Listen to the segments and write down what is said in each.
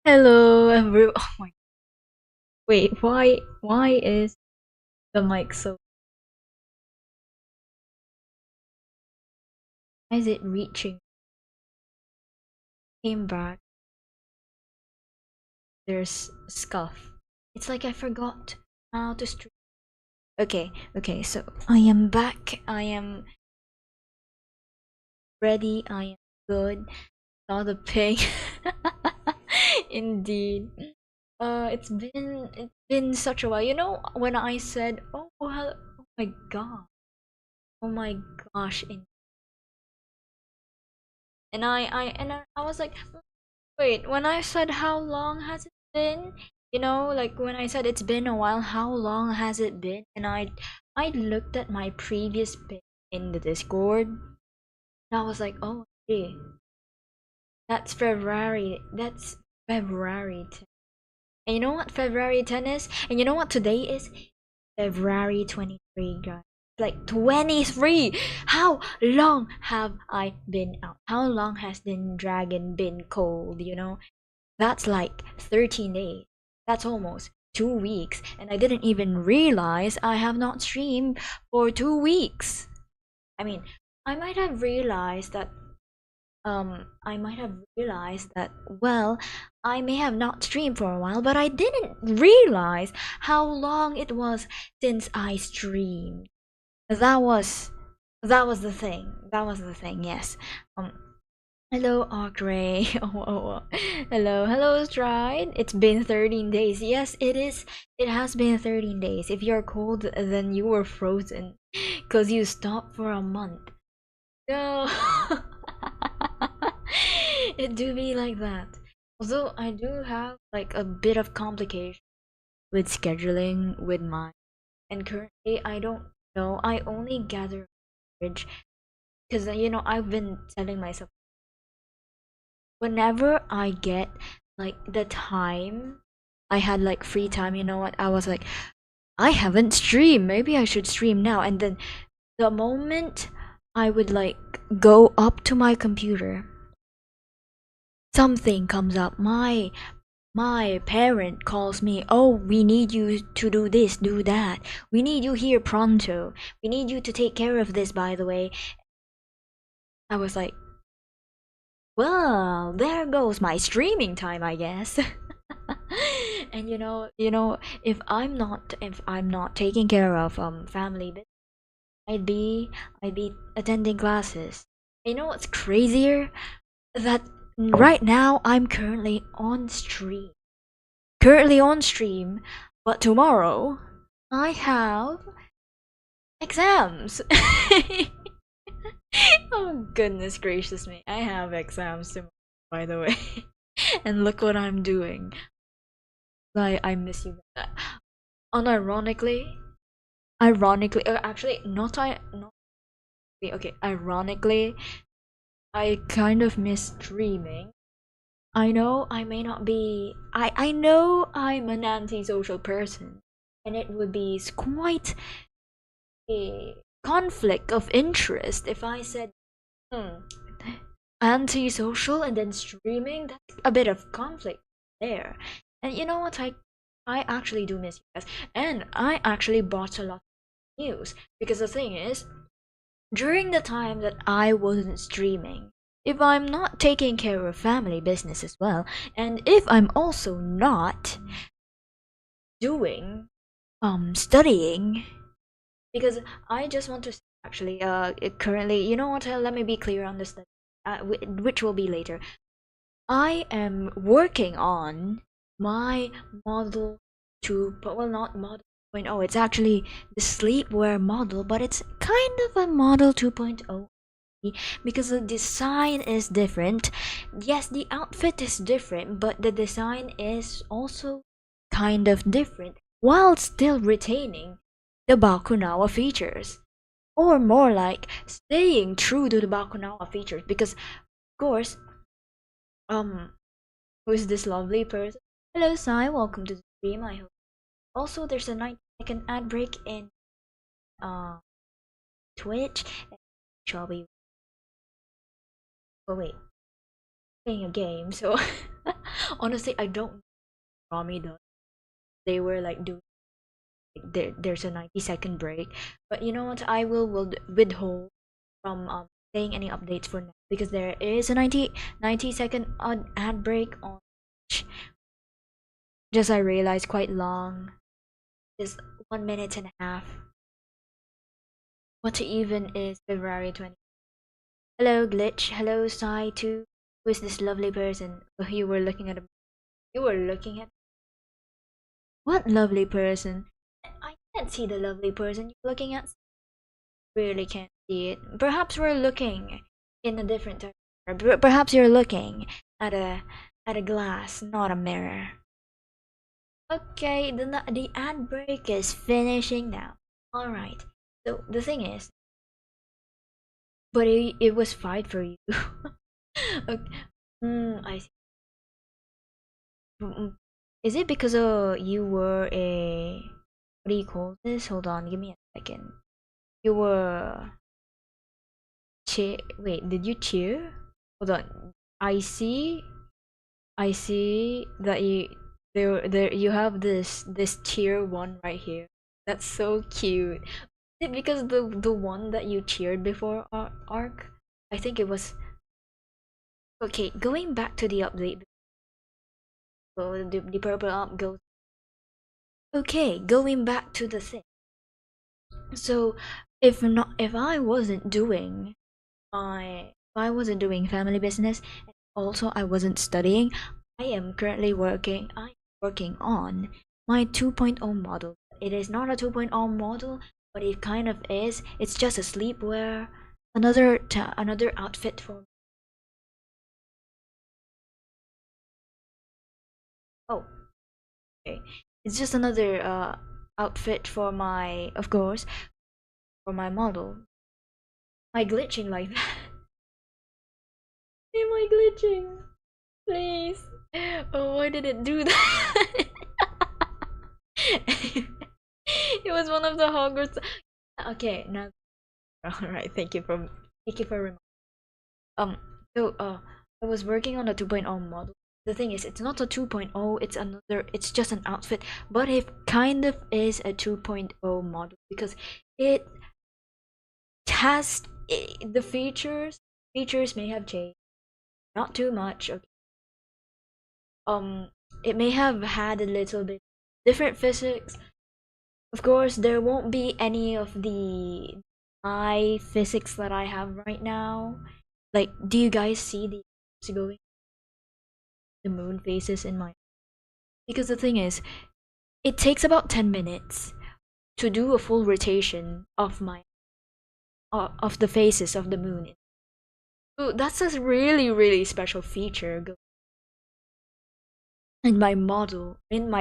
Hello, everyone. Oh my. Wait, why is the mic so? Why is it reaching? Came back. There's scuff. It's like I forgot how to stream. Okay. So I am back. I am ready. I am good. Saw the ping. Indeed. It's been such a while. You know when I said, oh my god, oh my gosh, and I was like, wait, when I said how long has it been? Like when I said it's been a while, how long has it been? And I looked at my previous pic in the Discord, and I was like, oh, hey, that's February. That's February 10. And you know what February 10 is? And you know what today is? February 23, guys. Like 23. How long have I been out? How long has the dragon been cold? That's like 13 days. That's almost 2 weeks. And I didn't even realize I have not streamed for 2 weeks. I mean, I might have realized that I might have realized that, well, I may have not streamed for a while, but I didn't realize how long it was since I streamed. That was that was the thing. That was the thing, yes. Um Hello, Audrey. Hello, Stride. It's been 13 days. Yes, it is. It has been 13 days. If you're cold, then you were frozen because you stopped for a month. No. It do be like that. Although I do have like a bit of complication with scheduling with mine, and currently I don't know. I only gather courage because I've been telling myself whenever I get like the time, I had like free time. You know what? I was like, I haven't streamed. Maybe I should stream now. And then the moment I would like go up to my computer, something comes up. My parent calls me. Oh, we need you to do this, do that. We need you here pronto. We need you to take care of this, by the way. I was like, well, there goes my streaming time, I guess. And if I'm not taking care of family business, I'd be attending classes. You know what's crazier? That right now I'm currently on stream, but tomorrow I have exams. Oh goodness gracious me! I have exams tomorrow, by the way. And look what I'm doing. I miss you. Unironically, actually, not okay. Ironically, I kind of miss streaming. I know I may not be. I know I'm an antisocial person, and it would be quite a conflict of interest if I said, hmm, antisocial and then streaming. That's a bit of conflict there. And you know what? I actually do miss you guys, and I actually bought a lot of news because the thing is, during the time that I wasn't streaming, if I'm not taking care of family business as well, and if I'm also not doing studying, because I just want to actually currently, you know what, let me be clear on this, which will be later. I am working on my model 2, but well, not model 2.0. It's actually the sleepwear model, but it's kind of a model 2.0 because the design is different. Yes, the outfit is different, but the design is also kind of different while still retaining the Bakunawa features. Or more like staying true to the Bakunawa features because, of course, um, who is this lovely person? Hello, Sai. Welcome to the stream. I hope. Also, there's a 9-second ad break in uh Twitch. Shall we? Oh wait, playing a game. So Honestly, I don't know Rami does. They were like doing there's a 90-second break, but you know what? I will withhold from saying any updates for now because there is a 90-second ad break on. Just I realized quite long. Just 1 minute and a half. What even is February 20th? Hello, Glitch. Hello, Sai, too. Who is this lovely person? Oh, you were looking at You were looking at. What lovely person? I can't see the lovely person you're looking at. Really can't see it. Perhaps we're looking in a different direction. Perhaps you're looking at a glass, not a mirror. Okay, the ad break is finishing now. All right. So the thing is, but it was fine for you. Okay. I see. Is it because you were a what do you call this? Hold on, give me a second. You were cheer. Wait, did you cheer? Hold on. I see. I see that there you have this tier 1 right here. That's so cute. Is it because the one that you cheered before arc? I think it was. Okay, going back to the update. So the purple up goes. Okay, going back to the thing. So if I wasn't doing if I wasn't doing family business and also I wasn't studying, I'm working on my 2.0 model. It is not a 2.0 model, but it kind of is. It's just a sleepwear, another outfit for. Oh, okay. It's just another outfit for my, of course, for my model. Am I glitching like that? Am I glitching? Please. Oh, why did it do that? It was one of the Hogwarts. Okay, now. All right. Thank you for um. So I was working on a 2.0 model. The thing is, it's not a 2.0. It's just an outfit, but it kind of is a 2.0 model because it has the features. Features may have changed, not too much. Okay. It may have had a little bit different physics. Of course, there won't be any of the high physics that I have right now. Like, do you guys see the moon phases in my? Because the thing is, it takes about 10 minutes to do a full rotation of of the phases of the moon. So that's a really special feature in my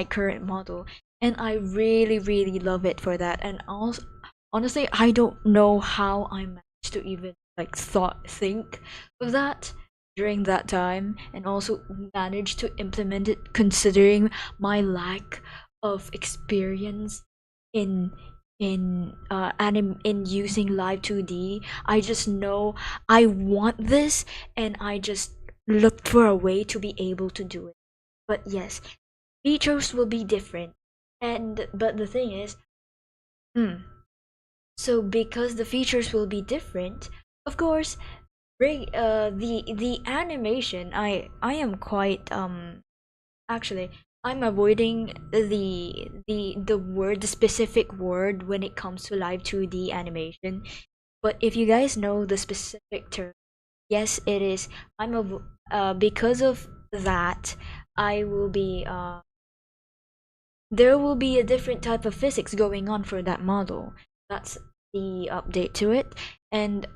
current model, and I really love it for that. And also, honestly, I don't know how I managed to even like think of that during that time, and also managed to implement it considering my lack of experience in in using live 2D. I just know I want this, and I just looked for a way to be able to do it. But yes, features will be different. And but the thing is, so because the features will be different, of course, the animation I am quite actually I'm avoiding the specific word when it comes to live 2D animation. But if you guys know the specific term, yes, it is. Because of that, I will be there will be a different type of physics going on for that model. That's the update to it. And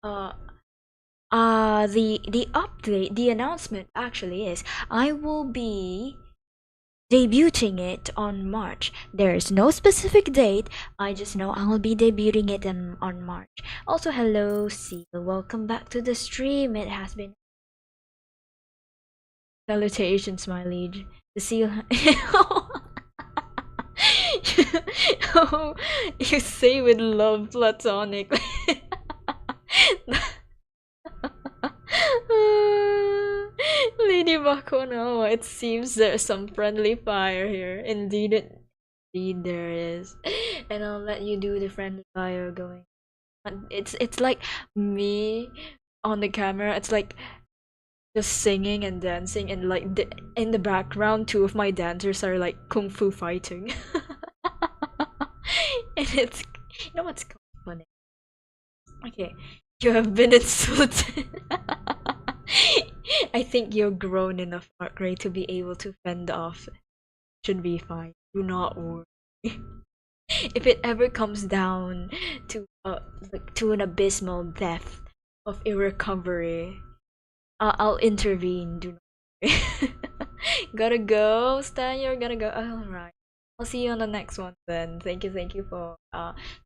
uh the announcement actually is I will be debuting it on March. There is no specific date. I just know I will be debuting it on March. Also, hello, Seal. Welcome back to the stream. It has been salutations, my liege. The Seal. Oh, you say with love, platonic. Lady Bakuno. It seems there's some friendly fire here. Indeed there is. And I'll let you do the friendly fire going. It's like me on the camera. It's like just singing and dancing, and like in the background, two of my dancers are like kung fu fighting. And it's, you know what's funny? Okay, you have been insulted. I think you're grown enough, Mark Ray, to be able to fend off. Should be fine. Do not worry. If it ever comes down to like to an abysmal death of irrecovery, I'll intervene. Do not worry. Gotta go, Stan. You're gonna go. All right. I'll see you on the next one then. Thank you for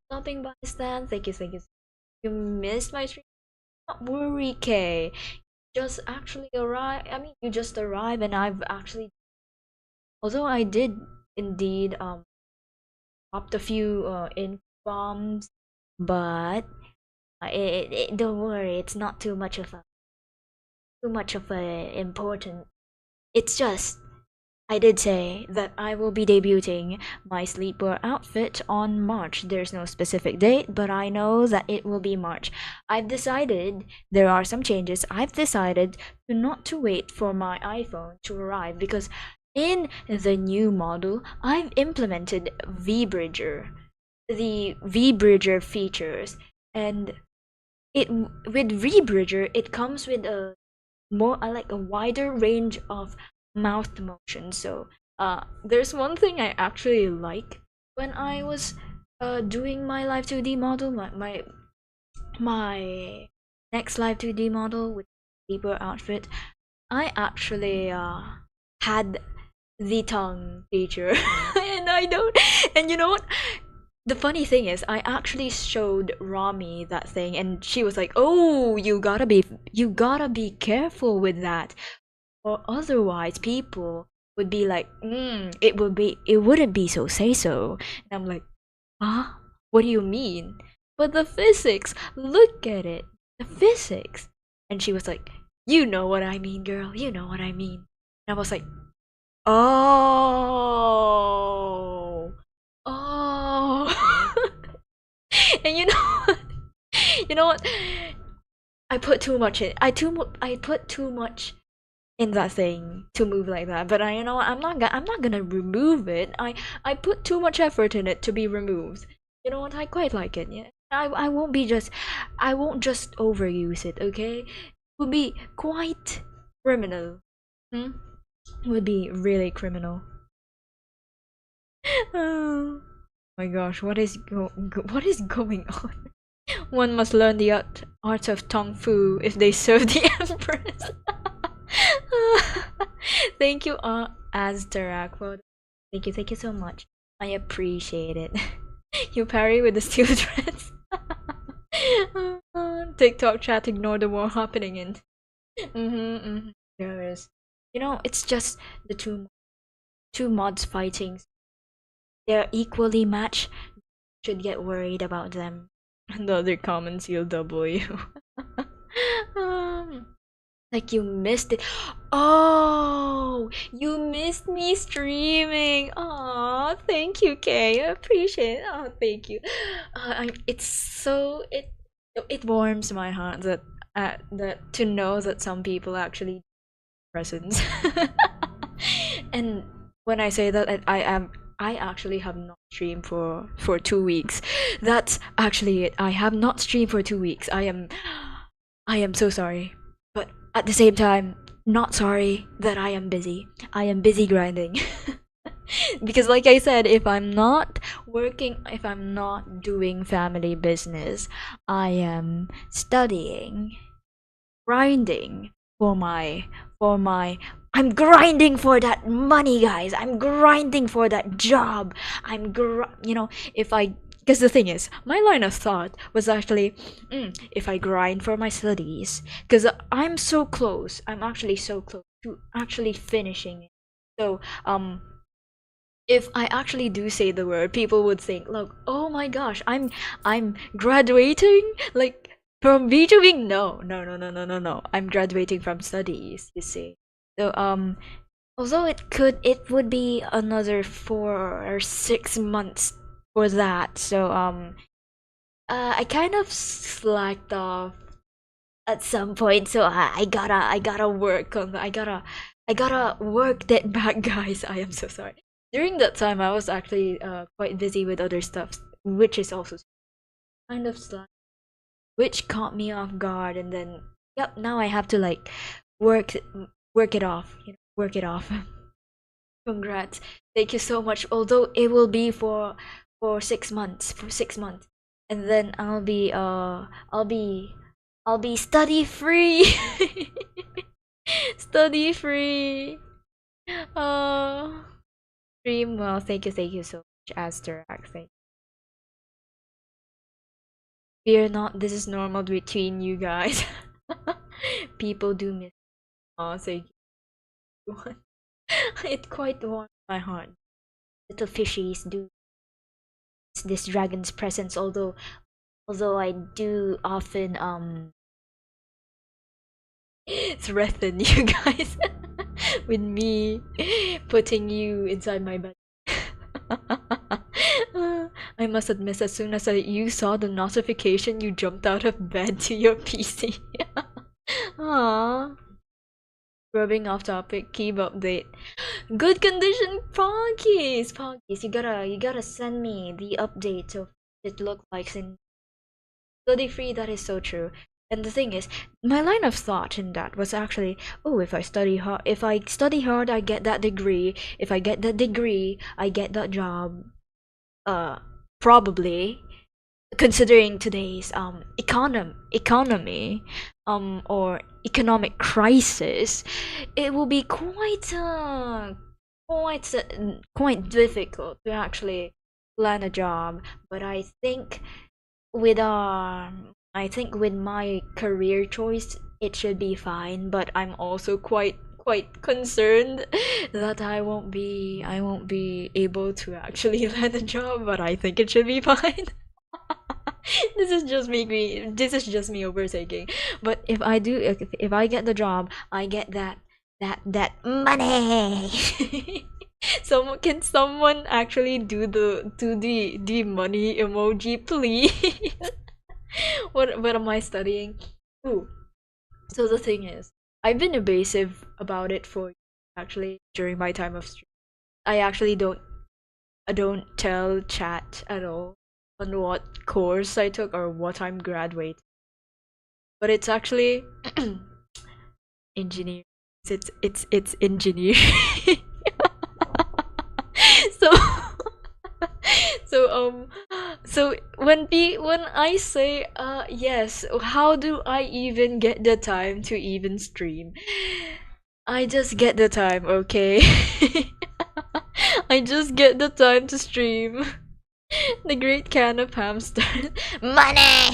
stopping by, Stan. Thank you. You missed my stream. Don't worry, Kay. Just actually arrived. I mean, you just arrived, and I've actually, although I did indeed dropped a few in bombs, but don't worry, it's not too much of a important. It's just I did say that I will be debuting my sleepwear outfit on March. There's no specific date, but I know that it will be March. I've decided there are some changes. I've decided not to wait for my iPhone to arrive because in the new model, I've implemented VBridger, the VBridger features, and it with VBridger it comes with a more like a wider range of mouth motion. So there's one thing I actually like when I was doing my live 2D model, my next live 2D model with sleeper outfit. I actually had the tongue feature and I don't, and you know what, the funny thing is I actually showed Rami that thing and she was like, oh, you gotta be careful with that, or otherwise people would be like, it wouldn't be so say so. And I'm like, huh, what do you mean? But the physics, look at it, the physics. And she was like, you know what I mean, girl, you know what I mean. And I was like, oh, oh. And you know what? You know what? I put too much in. I put too much in that thing to move like that. But you know what? I'm not gonna remove it. I put too much effort in it to be removed. You know what? I quite like it. Yeah. I won't just overuse it. Okay? It would be quite criminal. Hmm? Would be really criminal. Oh my gosh, what is going on? One must learn the art of Tong Fu if they serve the Empress. Thank you, Aztarak. Thank you so much. I appreciate it. You parry with the steel threads. TikTok chat, ignore the war happening in. There is. You know, it's just the two mods fighting. They're equally matched. Should get worried about them. The other common seal W. Like you missed it. Oh, you missed me streaming. Oh, thank you, Kay. I appreciate it. Oh, thank you. It's so it warms my heart that to know that some people actually presents. And when I say that I actually have not streamed for 2 weeks. That's actually it. I have not streamed for 2 weeks. I am so sorry. But at the same time, not sorry that I am busy. I am busy grinding. Because like I said, if I'm not working, if I'm not doing family business, I am studying, grinding for my I'm grinding for that money, guys. I'm grinding for that job. If I, because the thing is, my line of thought was actually, if I grind for my studies, because I'm so close. I'm actually so close to actually finishing it. So, if I actually do say the word, people would think, look, oh my gosh, I'm graduating, like from VTubing. No. I'm graduating from studies, you see. So although it would be another 4 or 6 months for that. So I kind of slacked off at some point. So I gotta work on I gotta work that back, guys. I am so sorry. During that time, I was actually quite busy with other stuff, which is also kind of slack, which caught me off guard. And then, yep, now I have to like work work it off. Work it off. Congrats. Thank you so much. Although it will be for 6 months, and then I'll be study free. Study free. Uh, Dream. Well, thank you so much, Asterak. Fear not. This is normal between you guys. People do miss. Oh, thank you. It quite warmed my heart. Little fishies do this dragon's presence, although I do often threaten you guys with me putting you inside my bed. I must admit, as soon as you saw the notification, you jumped out of bed to your PC. Aww. Rubbing off topic, keep update. Good condition Poggies, you gotta send me the update of it look like in study free. That is so true. And the thing is, my line of thought in that was actually, oh, if I study hard, I get that degree. If I get that degree, I get that job. Probably, considering today's economy or economic crisis, it will be quite difficult to actually land a job. But with our I think with my career choice, it should be fine. But I'm also quite concerned that I won't be able to actually land a job. But I think it should be fine. This is just me overthinking. But if I get the job, I get that money. Someone actually do the money emoji, please? What am I studying? Ooh. So the thing is, I've been evasive about it for actually during my time of stream. I actually don't tell chat at all on what course I took or what I'm graduating. But it's actually engineering. It's engineering. So so when I say yes, how do I even get the time to even stream? I just get the time, okay? I just get the time to stream. The great can of hamster. Money.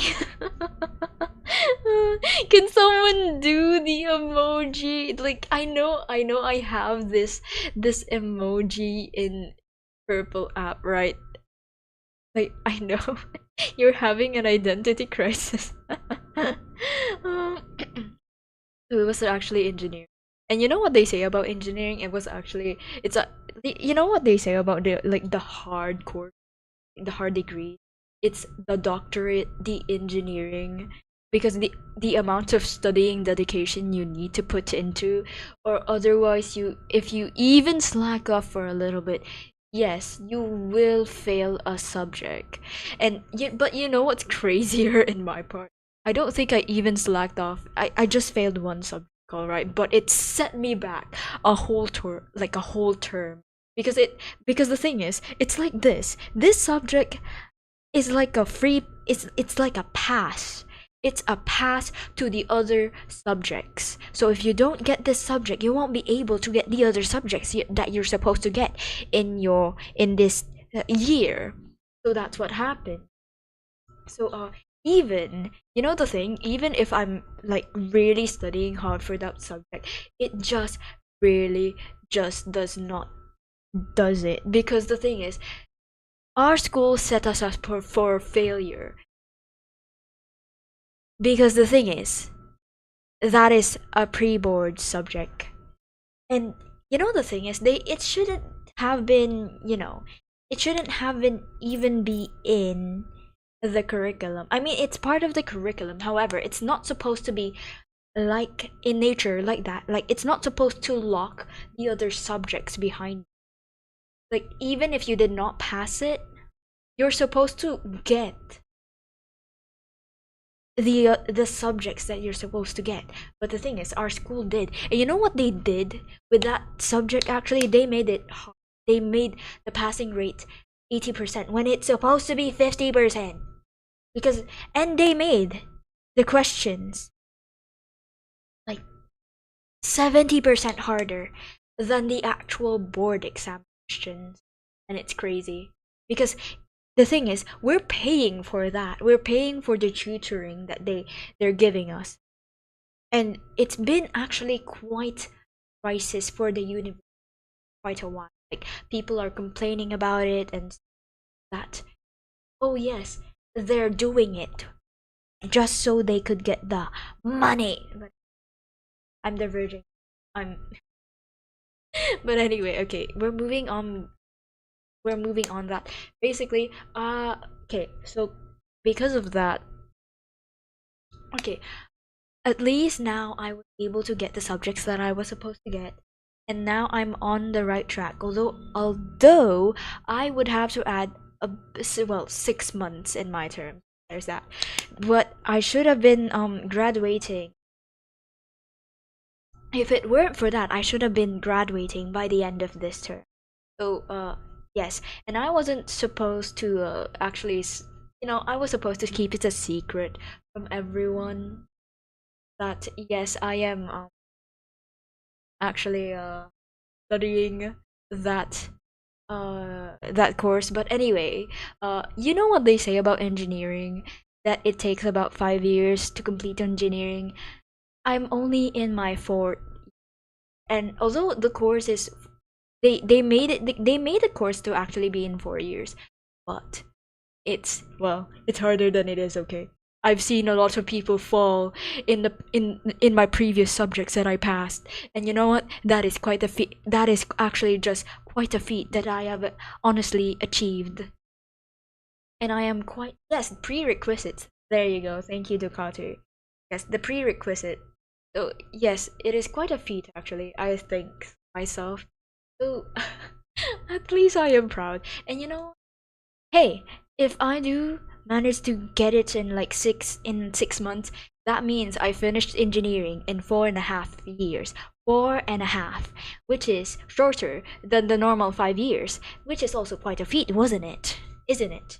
Can someone do the emoji? Like I know I have this emoji in purple app, right? Like I know you're having an identity crisis. So it was actually engineering. And you know what they say about engineering? It was actually it's a you know what they say about the hardcore, the hard degree? It's the doctorate, the engineering, because the amount of studying dedication you need to put into, or otherwise if you even slack off for a little bit, yes, you will fail a subject. But you know what's crazier in my part? I don't think I even slacked off. I just failed one subject, all right, but it set me back a whole term, because the thing is, it's like this subject is like a free it's like a pass. It's a pass to the other subjects. So if you don't get this subject, you won't be able to get the other subjects that you're supposed to get in this year. So that's what happened. So even you know the thing, even if I'm like really studying hard for that subject, it just really just does it, because the thing is, our school set us up for failure. Because the thing is, that is a pre-board subject. And you know the thing is, it shouldn't have been, it shouldn't have been even be in the curriculum. I mean, it's part of the curriculum. However, it's not supposed to be like in nature like that. Like it's not supposed to lock the other subjects behind. Like even if you did not pass it, you're supposed to get the subjects that you're supposed to get. But the thing is, our school did. And you know what they did with that subject? Actually, they made it hard. They made the passing rate 80% when it's supposed to be 50%. Because and they made the questions like 70% harder than the actual board exam questions. And it's crazy. Because the thing is, we're paying for that. We're paying for the tutoring that they're giving us. And it's been actually quite crisis for the university quite a while. Like people are complaining about it and that. Oh yes, they're doing it just so they could get the money. But I'm diverging. I'm but anyway, okay, we're moving on that. Basically, okay, so because of that, okay, at least now I was able to get the subjects that I was supposed to get, and now I'm on the right track. Although I would have to add well 6 months in my term. There's that. But I should have been graduating. If it weren't for that, I should have been graduating by the end of this term. So yes, and I wasn't supposed to actually I was supposed to keep it a secret from everyone that yes, I am actually studying that that course. But anyway, you know what they say about engineering, that it takes about 5 years to complete engineering. I'm only in my fourth, and although the course is they made the course to actually be in 4 years, but it's harder than it is. Okay, I've seen a lot of people fall in my previous subjects that I passed, and you know what? That is quite a feat. That is actually just quite a feat that I have honestly achieved, and I am quite yes prerequisites. There you go. Thank you, Ducati. Yes, the prerequisite. So yes, it is quite a feat actually. I think myself. So at least I am proud. And hey, if I do manage to get it in like 6 months, that means I finished engineering in 4.5 years. 4.5, which is shorter than the normal 5 years, which is also quite a feat, wasn't it? Isn't it?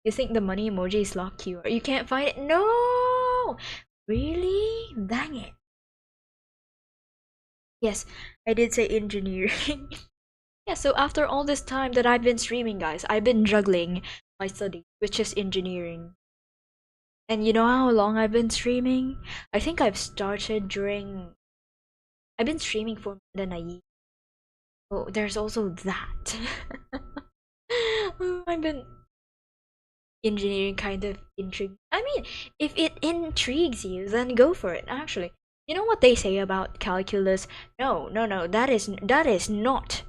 You think the money emoji is lock QR? You can't find it? No! Really? Dang it. Yes, I did say engineering. Yeah, so after all this time that I've been streaming, guys, I've been juggling my study, which is engineering. And you know how long I've been streaming? I think I've been streaming for more than a year. Oh, there's also that. I've been engineering kind of intrigued. I mean, if it intrigues you, then go for it, actually. You know what they say about calculus? No, no, no, that is not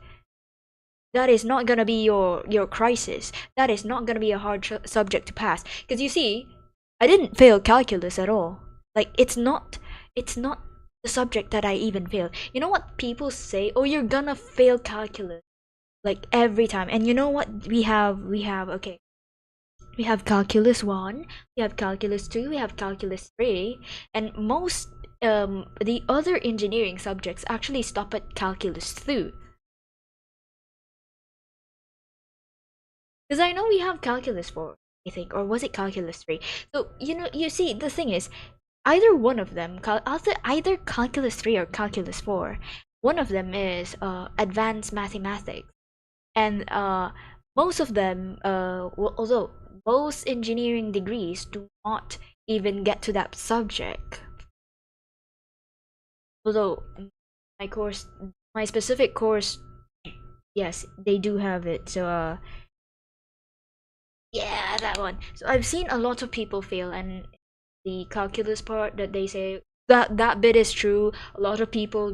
gonna be your crisis. That is not gonna be a hard subject to pass. Because you see, I didn't fail calculus at all. Like it's not the subject that I even failed. You know what people say? Oh, you're gonna fail calculus like every time. And you know what we have okay. We have calculus 1, we have calculus 2, we have calculus 3, and most the other engineering subjects actually stop at calculus 2. Because I know we have calculus 4, I think, or was it calculus 3? So, you see, the thing is, either one of them, either calculus 3 or calculus 4, one of them is advanced mathematics. And most of them, although most engineering degrees do not even get to that subject. Although my course, my specific course, yes, they do have it. So, yeah, that one. So I've seen a lot of people fail, and the calculus part that they say That bit is true. A lot of people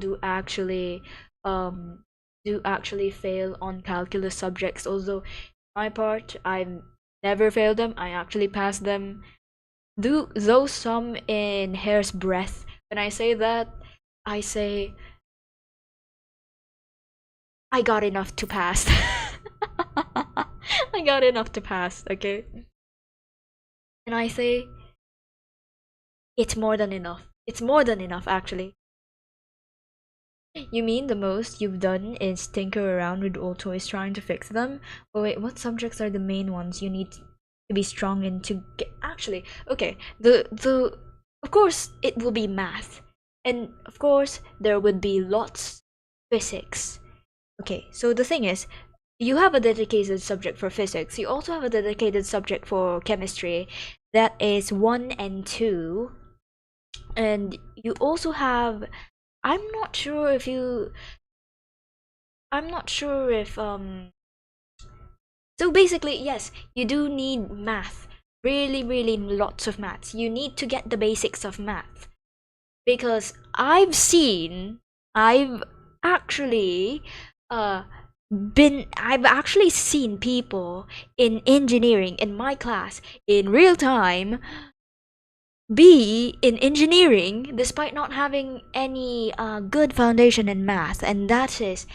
um do actually fail on calculus subjects. Although my part, I've never failed them. I actually passed them. Do though some in hair's breadth. When I say that, I say I got enough to pass. I got enough to pass, okay? And I say it's more than enough. It's more than enough, actually. You mean the most you've done is tinker around with old toys trying to fix them? Oh wait, what subjects are the main ones you need to be strong in to get actually okay, the of course it will be math. And of course there would be lots physics. Okay, so the thing is, you have a dedicated subject for physics. You also have a dedicated subject for chemistry. That is 1 and 2. And you also have I'm not sure if you I'm not sure if so basically yes, you do need math. Really, really lots of maths. You need to get the basics of math. Because I've actually uh I've actually seen people in engineering in my class in real time be in engineering despite not having any good foundation in math, and that is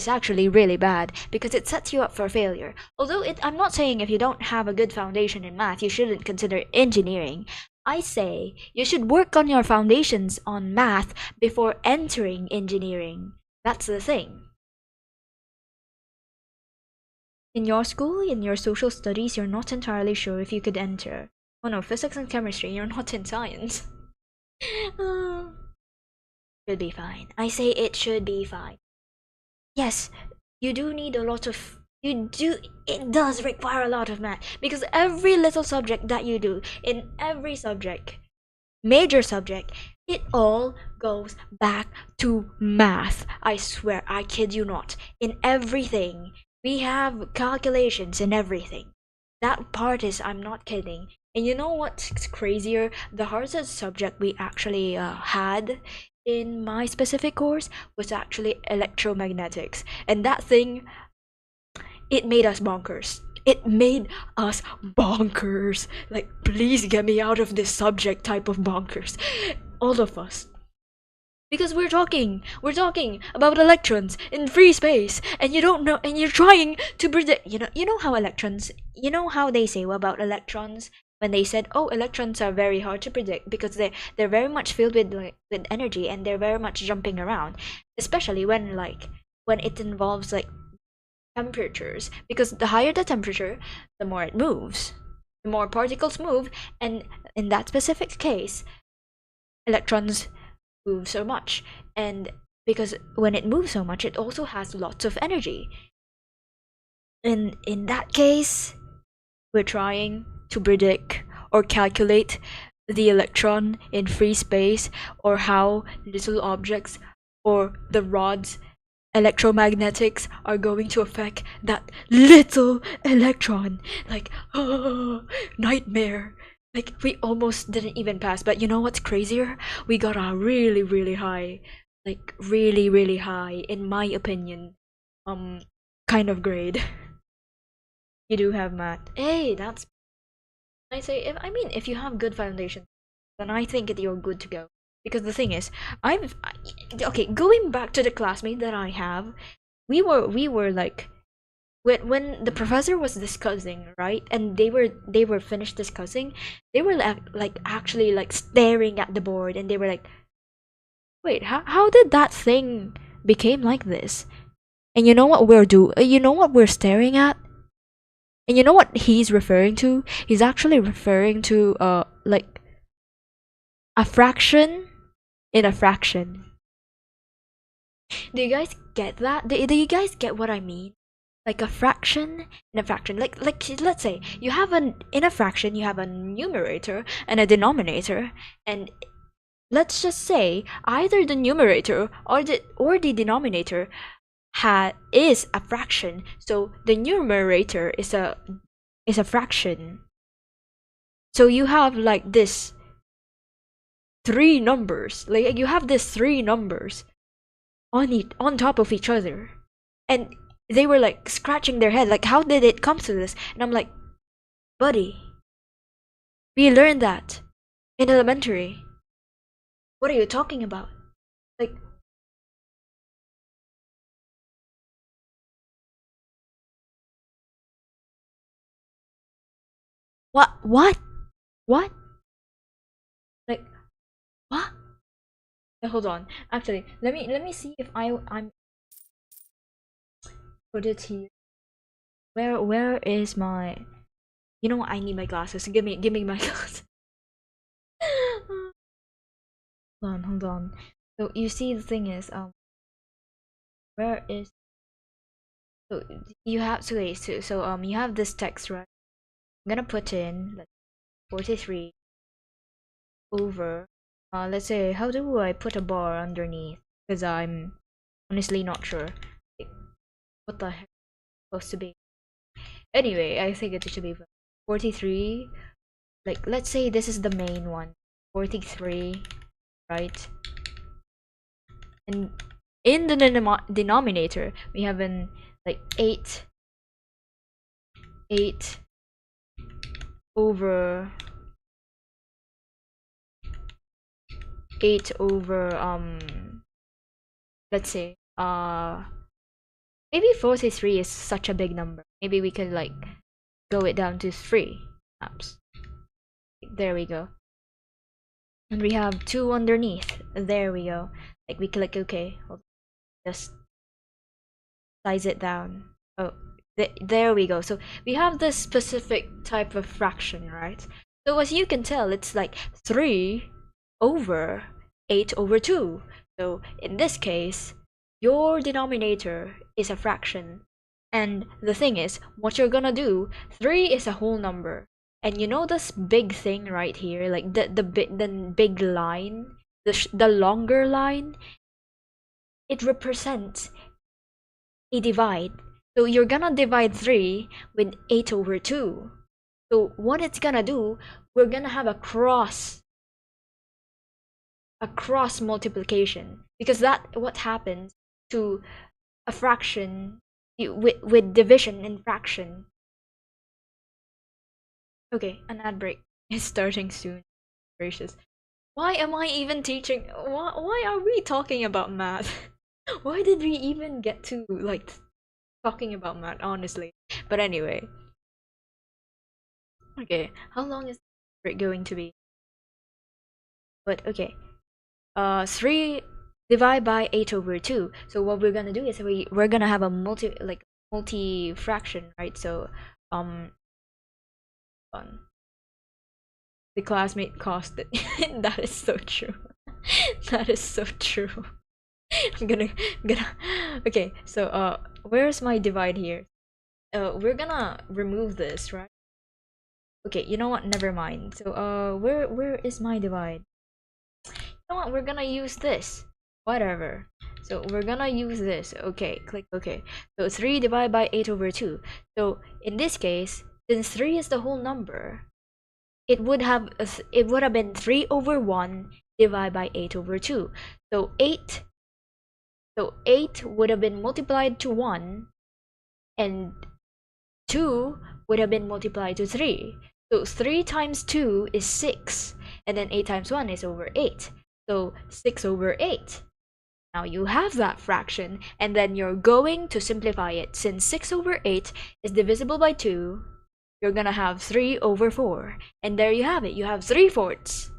actually really bad because it sets you up for failure. Although I'm not saying if you don't have a good foundation in math you shouldn't consider engineering. I say you should work on your foundations on math before entering engineering. That's the thing. In your school, in your social studies, you're not entirely sure if you could enter. Oh no, physics and chemistry, you're not in science. Should be fine. I say it should be fine. Yes, you do need a lot of. It does require a lot of math because every little subject that you do, in every subject, major subject, it all goes back to math. I swear, I kid you not. In everything, we have calculations in everything. That part is, I'm not kidding. And you know what's crazier? The hardest subject we actually had in my specific course was actually electromagnetics. And that thing, it made us bonkers. It made us bonkers. Like, please get me out of this subject type of bonkers. All of us. Because we're talking about electrons in free space, and you don't know, and you're trying to predict. You know how electrons. You know how they say about electrons when they said, "Oh, electrons are very hard to predict because they're very much filled with with energy and they're very much jumping around, especially when it involves like temperatures. Because the higher the temperature, the more it moves, the more particles move, and in that specific case, electrons move so much, and because when it moves so much it also has lots of energy, and in that case we're trying to predict or calculate the electron in free space, or how little objects or the rod's electromagnetics are going to affect that little electron. Like, oh, nightmare. Like, we almost didn't even pass, but you know what's crazier? We got a really, really high, like, really, really high, in my opinion, kind of grade. You do have math. Hey, that's. I say, if you have good foundation, then I think that you're good to go. Because the thing is, okay, going back to the classmate that I have, we were like when the professor was discussing, right, and they were finished discussing, they were like actually like staring at the board, and they were like, wait, how did that thing became like this? And you know what you know what we're staring at? And you know what he's referring to? He's actually referring to like a fraction in a fraction. Do you guys get that? Do you guys get what I mean? Like a fraction in a fraction. Like let's say you have an in a fraction you have a numerator and a denominator, and let's just say either the numerator or the denominator is a fraction. So the numerator is a fraction. So you have like this three numbers. Like you have these three numbers on top of each other, and they were like scratching their head, like how did it come to this? And I'm like, buddy, we learned that in elementary. What are you talking about? Like, what what? Like, what? Hold on. Actually, let me see if I'm put it here. Where is my? You know what? I need my glasses. Give me my glasses. Hold on. So you see, the thing is, where is? So you have you have this text, right? I'm gonna put in like 43 over. Let's say, how do I put a bar underneath? Because I'm honestly not sure. Like, what the heck is it supposed to be? Anyway, I think it should be 43. Like, let's say this is the main one. 43, right? And in the denominator, we have an like 8 over 8 over let's say maybe 43 is such a big number. Maybe we could like go it down to 3 perhaps. There we go. And we have 2 underneath. There we go. Like we click OK. Just size it down. Oh, there we go. So we have this specific type of fraction, right? So as you can tell, it's like 3 over 8 over 2. So in this case, your denominator is a fraction. And the thing is, what you're gonna do, 3 is a whole number. And you know this big thing right here, like the big line, the longer line, it represents a divide. So you're gonna divide 3 with 8 over 2. So what it's gonna do, we're gonna have a cross multiplication, because that what happens to a fraction with division in fraction. Okay, an ad break is starting soon. Gracious. Why am I even teaching? Why are we talking about math? Why did we even get to like talking about math, honestly? But anyway. Okay, how long is it going to be? But okay. 3 divide by 8 over 2. So what we're gonna do is we're gonna have a multi fraction, right? So the classmate cost it. That is so true. That is so true. I'm gonna okay, so where's my divide here? We're gonna remove this, right? Okay, you know what, never mind. So where is my divide? You know what, we're gonna use this. Whatever. So we're gonna use this. Okay, click OK. So 3 divided by 8 over 2. So in this case, since 3 is the whole number, it would have been 3 over 1 divided by 8 over 2. So 8 would have been multiplied to 1, and 2 would have been multiplied to 3. So 3 times 2 is 6, and then 8 times 1 is over 8. So 6 over 8. Now you have that fraction, and then you're going to simplify it. Since 6 over 8 is divisible by 2, you're gonna have 3 over 4. And there you have it. You have 3/4.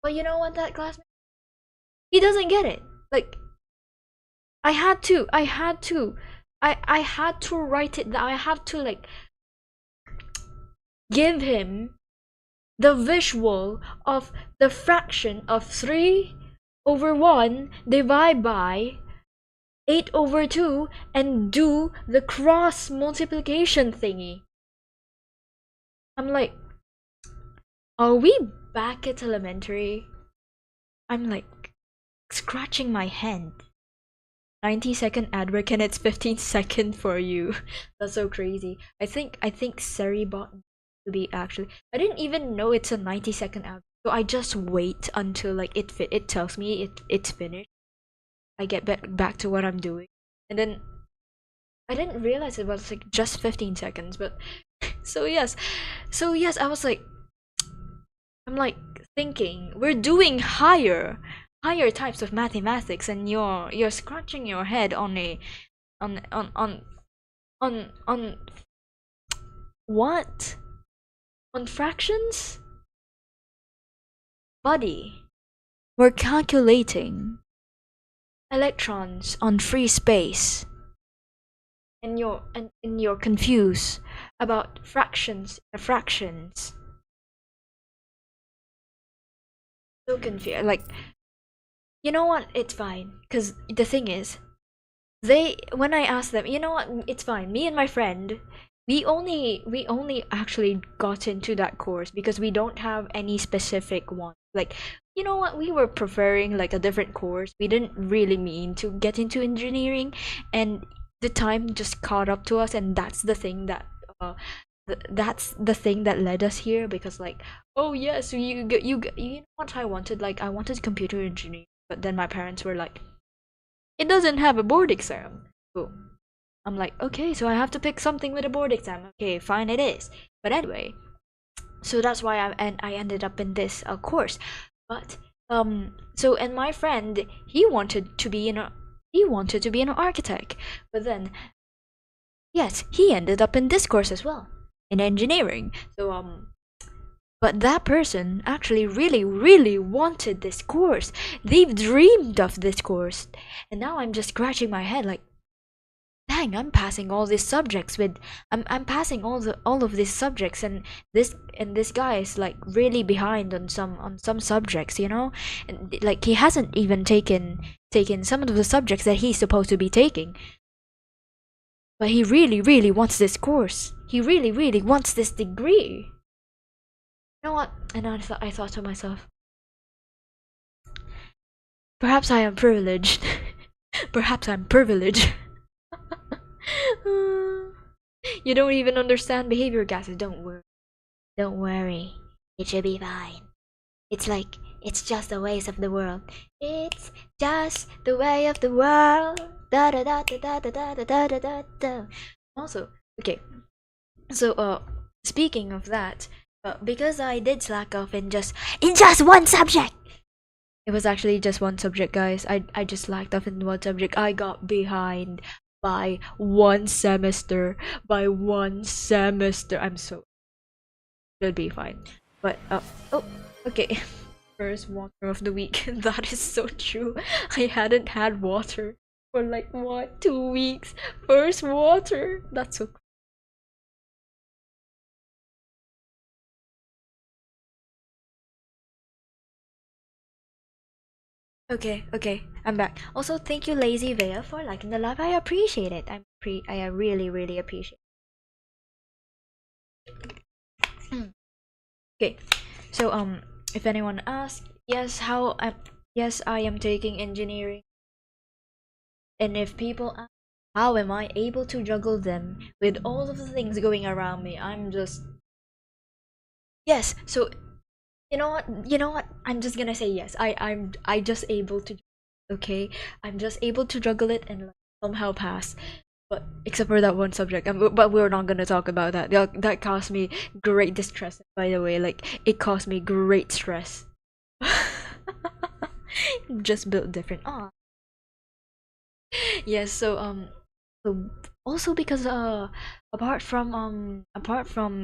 But you know what, that classmate? He doesn't get it. Like, I had to write it. I have to like give him the visual of the fraction of 3 over 1 divided by 8 over 2 and do the cross multiplication thingy. I'm like, are we back at elementary? I'm like scratching my head. 90-second ad break and it's 15-second for you. That's so crazy. I think Seri bought to be actually. I didn't even know it's a 90-second ad. So I just wait until like it tells me it's finished. I get back to what I'm doing, and then I didn't realize it was like just 15 seconds. But so yes, I was like, I'm like thinking we're doing higher types of mathematics, and you're scratching your head on a on what, on fractions, buddy. We're calculating electrons on free space, and you're confused about fractions. So confused. Like, you know what? It's fine. Cause the thing is, when I asked them, you know what? It's fine. Me and my friend, we only actually got into that course because we don't have any specific one. Like, you know what? We were preferring like a different course. We didn't really mean to get into engineering, and the time just caught up to us, and that's the thing that that's the thing that led us here. Because like, oh yes, you know what I wanted? Like, I wanted computer engineering, but then my parents were like, it doesn't have a board exam. So I'm like, okay, so I have to pick something with a board exam. Okay, fine, it is. But anyway, so that's why I ended up in this course. But so, and my friend, he wanted to be an architect, but then yes, he ended up in this course as well, in engineering. So but that person actually really, really wanted this course. They've dreamed of this course. And now I'm just scratching my head like, dang, I'm passing all these subjects with I'm passing all of these subjects, and this guy is like really behind on some subjects, you know? And like he hasn't even taken some of the subjects that he's supposed to be taking. But he really, really wants this course. He really, really wants this degree. You know what? And I thought to myself, perhaps I am privileged. Perhaps I'm privileged. You don't even understand behavior gases. Don't worry. Don't worry. It should be fine. It's like, it's just the ways of the world. It's just the way of the world. Da da da da da da da da da da da. Also, okay. So speaking of that, because I did slack off in just one subject. It was actually just one subject, guys. I just slacked off in one subject. I got behind by one semester. By one semester. I'm so, it'll be fine. But oh, okay. First water of the week. That is so true. I hadn't had water for like what, 2 weeks. First water. That's so. Okay, I'm back. Also, thank you, Lazy Vea, for liking the live. I appreciate it. I really, really appreciate it. Okay, so if anyone asks, yes, I am taking engineering. And if people ask, how am I able to juggle them with all of the things going around me? I'm just, yes. So you know what? I'm just gonna say yes. I just able to, okay. I'm just able to juggle it and like, somehow pass. But except for that one subject, but we're not gonna talk about that. That caused me great distress. By the way, like it caused me great stress. Just built different. Ah, yes. So also because apart from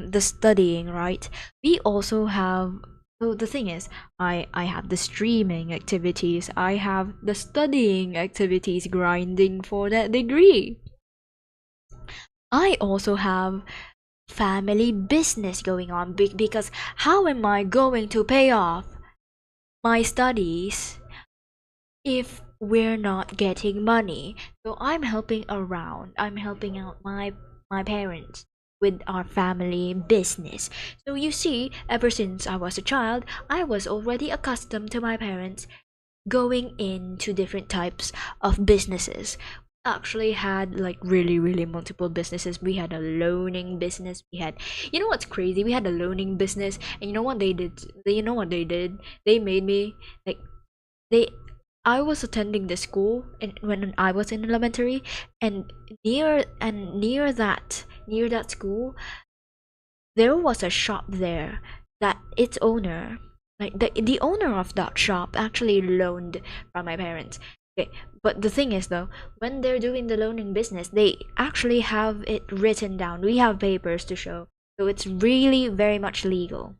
the studying, right? We also have, so the thing is, I have the streaming activities, I have the studying activities, grinding for that degree. I also have family business going on because how am I going to pay off my studies if we're not getting money? So I'm helping around. I'm helping out my parents with our family business. So you see, ever since I was a child, I was already accustomed to my parents going into different types of businesses. actually had like really, really multiple businesses. We had a loaning business. We had, you know what's crazy? We had a loaning business, and you know what they did? You know what they did? They made me like they. I was attending the school, and when I was in elementary, and near that school, there was a shop there that its owner, like the owner of that shop, actually loaned from my parents. Okay, but the thing is though, when they're doing the loaning business, they actually have it written down. We have papers to show, so it's really very much legal.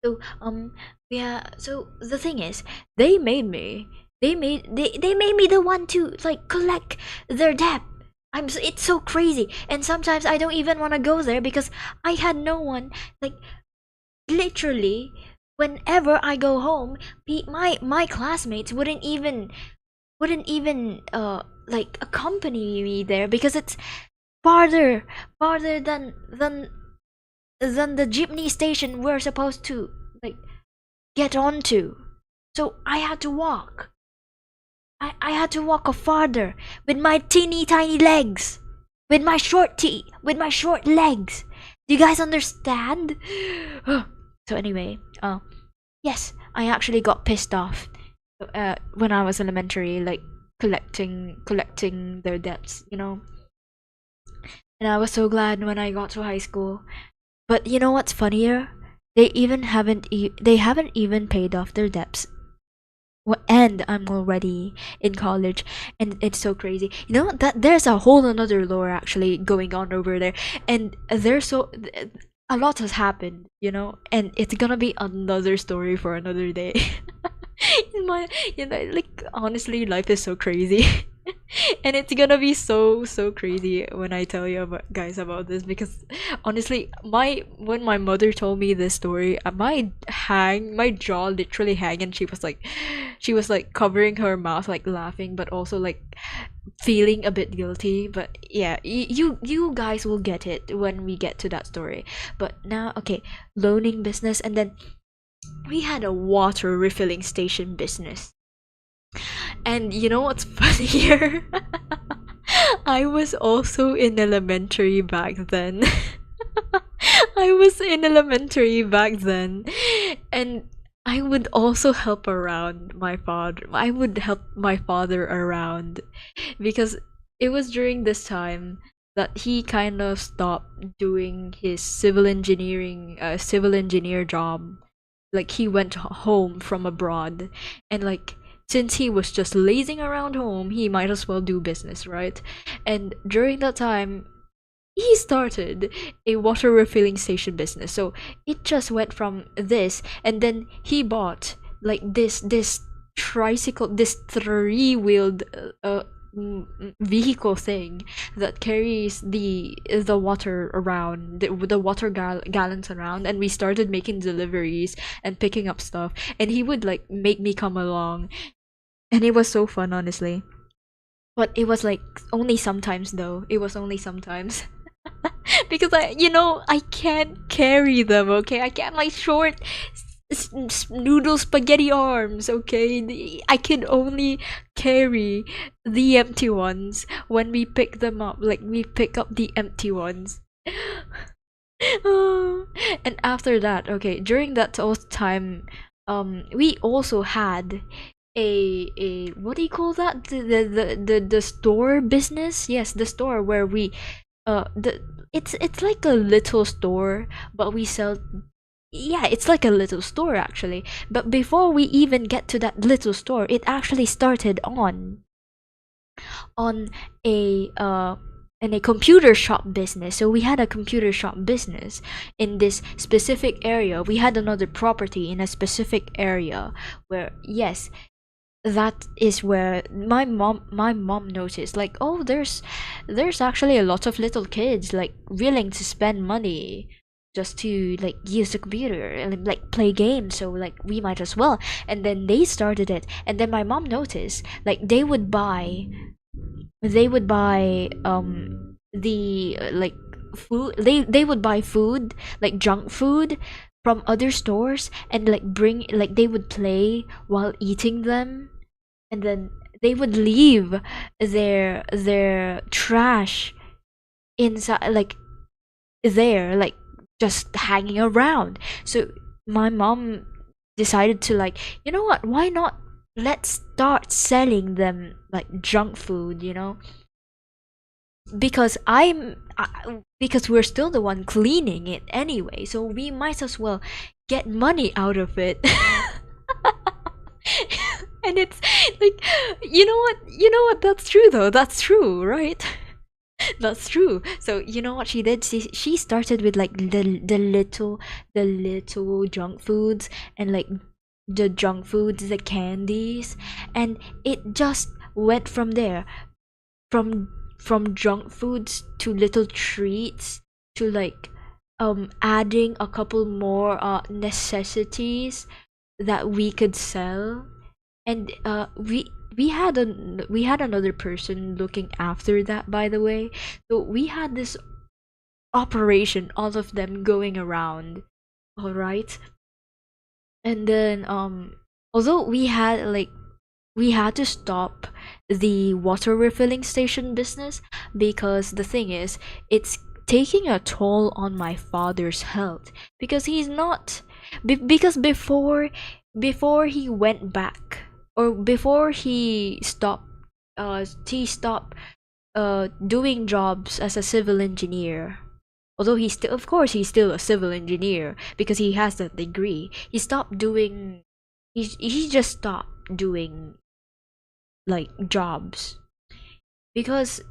So yeah. So the thing is, they made me. They made me the one to like collect their debt. It's so crazy, and sometimes I don't even want to go there because I had no one. Like literally, whenever I go home, my classmates wouldn't even like accompany me there because it's farther farther than the jeepney station we're supposed to like get onto. So I had to walk. I had to walk a farther with my teeny tiny legs. With my with my short legs. Do you guys understand? So anyway, yes, I actually got pissed off when I was elementary, like collecting their debts, you know. And I was so glad when I got to high school. But you know what's funnier? They haven't even paid off their debts. And I'm already in college, and it's so crazy. You know that there's a whole another lore actually going on over there, and there's a lot has happened, you know, and it's gonna be another story for another day. In my, you know, like honestly, life is so crazy. And it's gonna be so crazy when I tell you about guys about this, because honestly, my when my mother told me this story, my jaw literally hang, and she was like covering her mouth, like laughing, but also like feeling a bit guilty. But yeah, you guys will get it when we get to that story. But now, okay, loaning business, and then we had a water refilling station business. And you know what's funnier? I was also in elementary back then. I was in elementary back then. And I would also help around my father. I would help my father around because it was during this time that he kind of stopped doing his civil engineer job. Like he went home from abroad, and like since he was just lazing around home, he might as well do business, right? And during that time, he started a water refilling station business. So it just went from this, and then he bought like this tricycle, this three-wheeled vehicle thing that carries the water around, the water gallons around, and we started making deliveries and picking up stuff, and he would like make me come along, and it was so fun, honestly. But it was like only sometimes, though. It was only sometimes. Because I can't carry them, okay? I can't, my short noodle spaghetti arms, okay? I can only carry the empty ones when we pick them up. Like, we pick up the empty ones. And after that, okay, during that time, we also had a what do you call that, the store business. Yes, the store where we the it's like a little store, but we sell, yeah, it's like a little store actually. But before we even get to that little store, it actually started on a in a computer shop business. So we had a computer shop business in this specific area. We had another property in a specific area where, yes, that is where my mom noticed, like, oh, there's actually a lot of little kids like willing to spend money just to like use the computer and like play games, so like we might as well. And then they started it, and then my mom noticed like they would buy the like food, they would buy food, like junk food, from other stores, and like bring, like they would play while eating them. And then they would leave their trash inside, like there, like just hanging around. So my mom decided to, like, you know what, why not, let's start selling them like junk food, because because we're still the one cleaning it anyway, so we might as well get money out of it. And it's like, you know what, that's true though, that's true, right? That's true. So you know what she did? She started with like the little junk foods, and like the junk foods, the candies, and it just went from there, from junk foods to little treats, to like adding a couple more necessities that we could sell. And we had another person looking after that, by the way. So we had this operation, all of them going around, all right. And then although we had to stop the water refilling station business, because the thing is, it's taking a toll on my father's health, because he's not because before he went back, or before he stopped doing jobs as a civil engineer. Although he's still, of course, he's still a civil engineer because he has that degree. He just stopped doing like jobs, because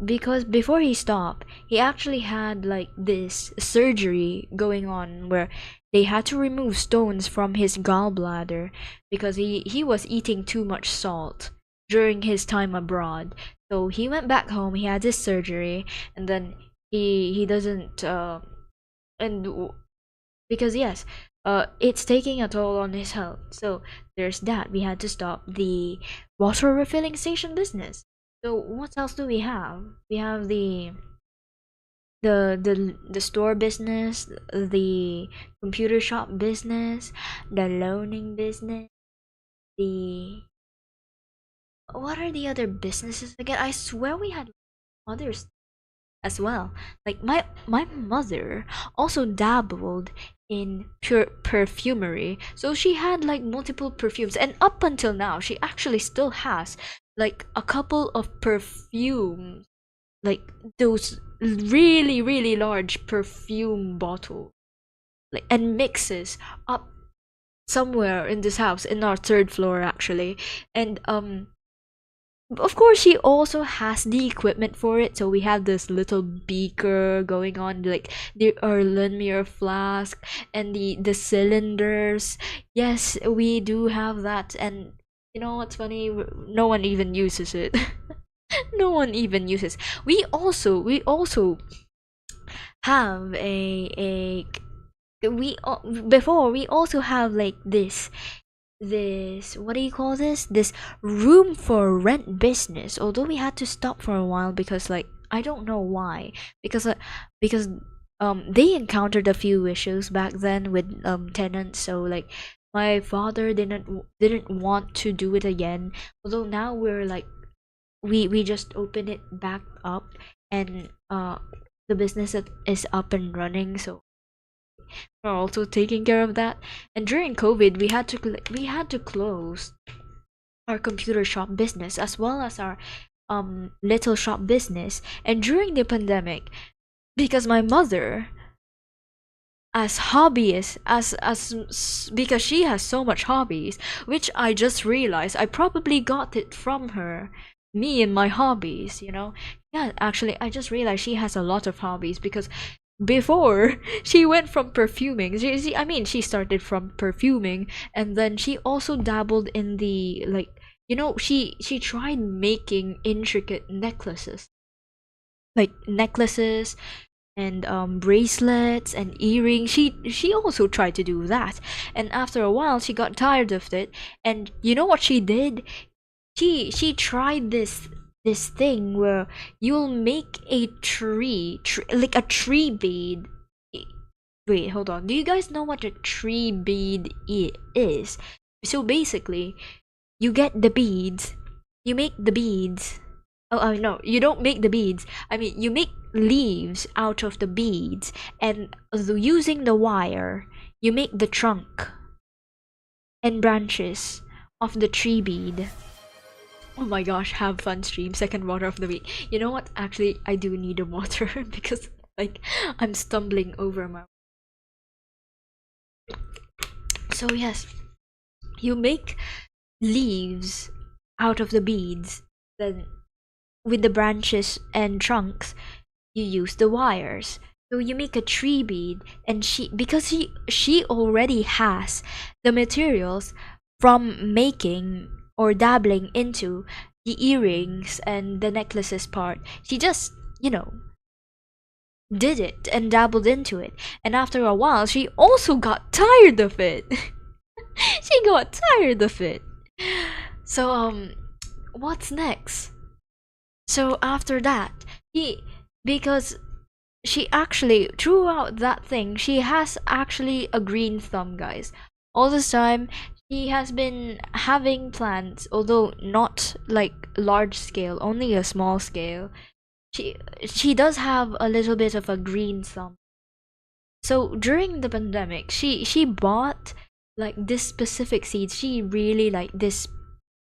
because before he stopped, he actually had like this surgery going on where they had to remove stones from his gallbladder, because he was eating too much salt during his time abroad. So he went back home, he had his surgery, and then he doesn't and w- because yes, it's taking a toll on his health. So there's that. We had to stop the water refilling station business. So what else do we have? We have the store business, the computer shop business, the loaning business, the what are the other businesses again? I swear we had others as well. Like my mother also dabbled in pure perfumery. So she had like multiple perfumes, and up until now she actually still has like a couple of perfumes, like those really really large perfume bottle, like, and mixes up somewhere in this house, in our third floor actually. And of course she also has the equipment for it, so we have this little beaker going on, like the Erlenmeyer flask, and the cylinders. Yes, we do have that. And you know what's funny, no one even uses it. No one even uses. We also have before we also have like this, what do you call this room for rent business. Although we had to stop for a while, because like I don't know why, because they encountered a few issues back then with tenants. So like my father didn't want to do it again. Although now we're like, we just open it back up, and the business is up and running, so we're also taking care of that. And during COVID, we had to close our computer shop business, as well as our little shop business. And during the pandemic, because my mother, as hobbyist as because she has so much hobbies, which I just realized I probably got it from her, me and my hobbies, yeah, actually I just realized she has a lot of hobbies, because before she went from perfuming, she started from perfuming, and then she also dabbled in the, like, she tried making intricate necklaces, like necklaces and bracelets and earrings. She also tried to do that, and after a while she got tired of it. And you know what she did? She tried this thing where you'll make a like a tree bead. Wait, hold on, do you guys know what a tree bead is? So basically, you get the beads, you make the beads. Oh, no, you don't make the beads. I mean, you make leaves out of the beads, and using the wire, you make the trunk and branches of the tree bead. Oh my gosh, have fun stream, second water of the week. You know what? Actually, I do need a water because like I'm stumbling over my. So yes, you make leaves out of the beads, then with the branches and trunks, you use the wires. So you make a tree bead, and because she already has the materials from making or dabbling into the earrings and the necklaces part. She just, did it and dabbled into it. And after a while, she also got tired of it. She got tired of it. So, what's next? So after that, because she actually, throughout that thing, she has actually a green thumb, guys. All this time, she has been having plans, although not like large scale, only a small scale. She does have a little bit of a green thumb. So during the pandemic, she bought like this specific seeds. She really like this,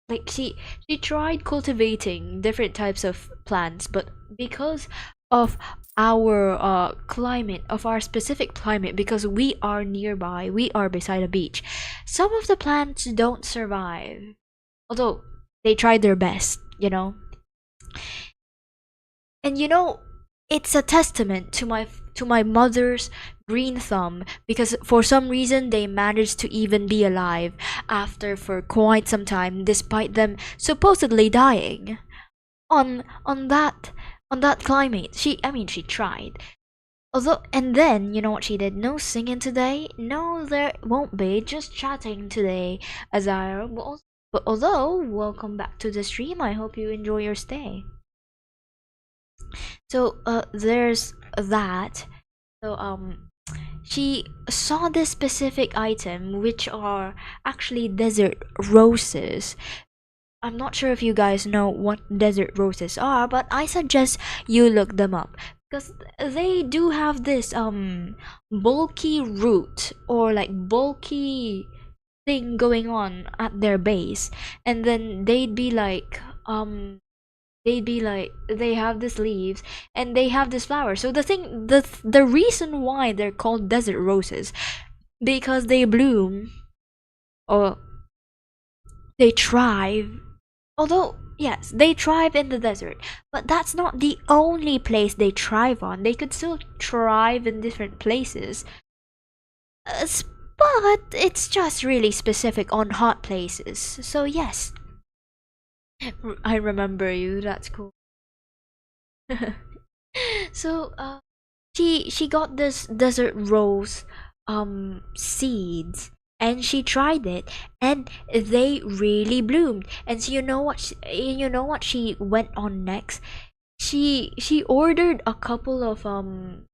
like she tried cultivating different types of plants, but because of our climate, of our specific climate, because we are nearby, we are beside a beach, some of the plants don't survive, although they tried their best, and it's a testament to my mother's green thumb, because for some reason they managed to even be alive after for quite some time, despite them supposedly dying on that climate. She tried. Although, and then you know what she did? No singing today. No, there won't be. Just chatting today, Azara. But although, welcome back to the stream. I hope you enjoy your stay. So there's that. So she saw this specific item, which are actually desert roses. I'm not sure if you guys know what desert roses are, but I suggest you look them up, because they do have this bulky root, or like bulky thing going on at their base, and then they have these leaves, and they have this flower. So the reason why they're called desert roses, because they bloom, or they thrive, although yes, they thrive in the desert, but that's not the only place they thrive on. They could still thrive in different places, but it's just really specific on hot places. So yes, I remember you. That's cool. So she got this desert rose seeds, and she tried it, and they really bloomed. And so you know what she went on next? She ordered a couple of um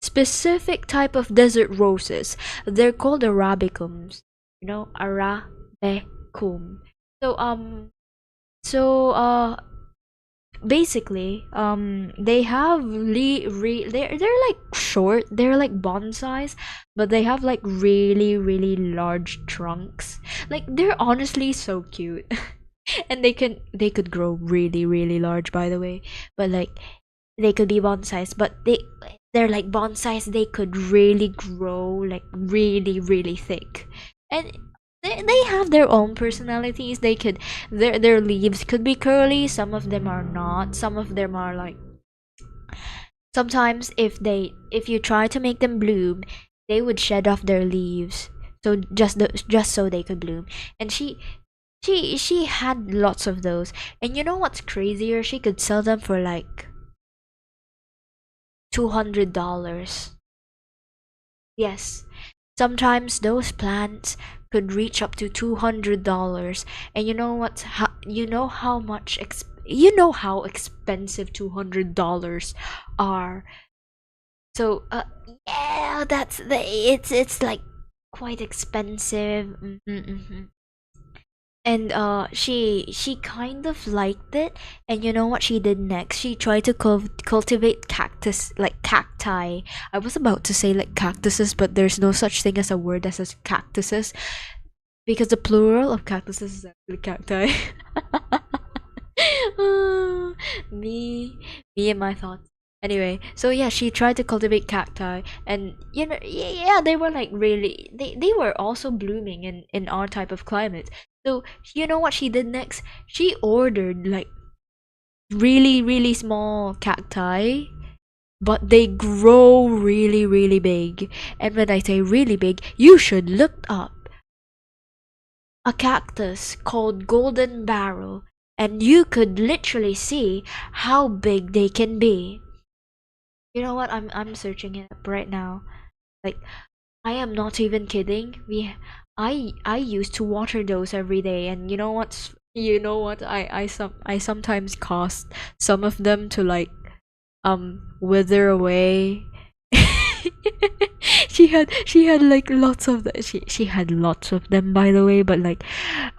specific type of desert roses. They're called arabicums. Arabicum. So basically they have they're like short, they're like bonsais, but they have like really really large trunks. Like, they're honestly so cute. And they could grow really really large, by the way, but like they could be bonsais, but they're like bonsais, they could really grow like really really thick. And they have their own personalities. Their leaves could be curly, some of them are not, some of them are like, sometimes if you try to make them bloom, they would shed off their leaves, so just so they could bloom. And she had lots of those. And you know what's crazier? She could sell them for like $200. Yes, sometimes those plants could reach up to $200. And you know how much you know how expensive $200 are. So yeah, it's like quite expensive. and she kind of liked it. And you know what she did next? She tried to cultivate cactus, like cacti. I was about to say like cactuses, but there's no such thing as a word that says cactuses, because the plural of cactuses is actually cacti. me me and my thoughts. Anyway, so yeah, she tried to cultivate cacti, and you know, yeah, they were like really, they were also blooming in our type of climate. So you know what she did next? She ordered like really really small cacti, but they grow really really big. And when I say really big, you should look up a cactus called golden barrel, and you could literally see how big they can be. You know what? I'm searching it up right now. Like, I am not even kidding. I used to water those every day, and you know what? I sometimes caused some of them to like wither away. She had like lots of she had lots of them, by the way, but like,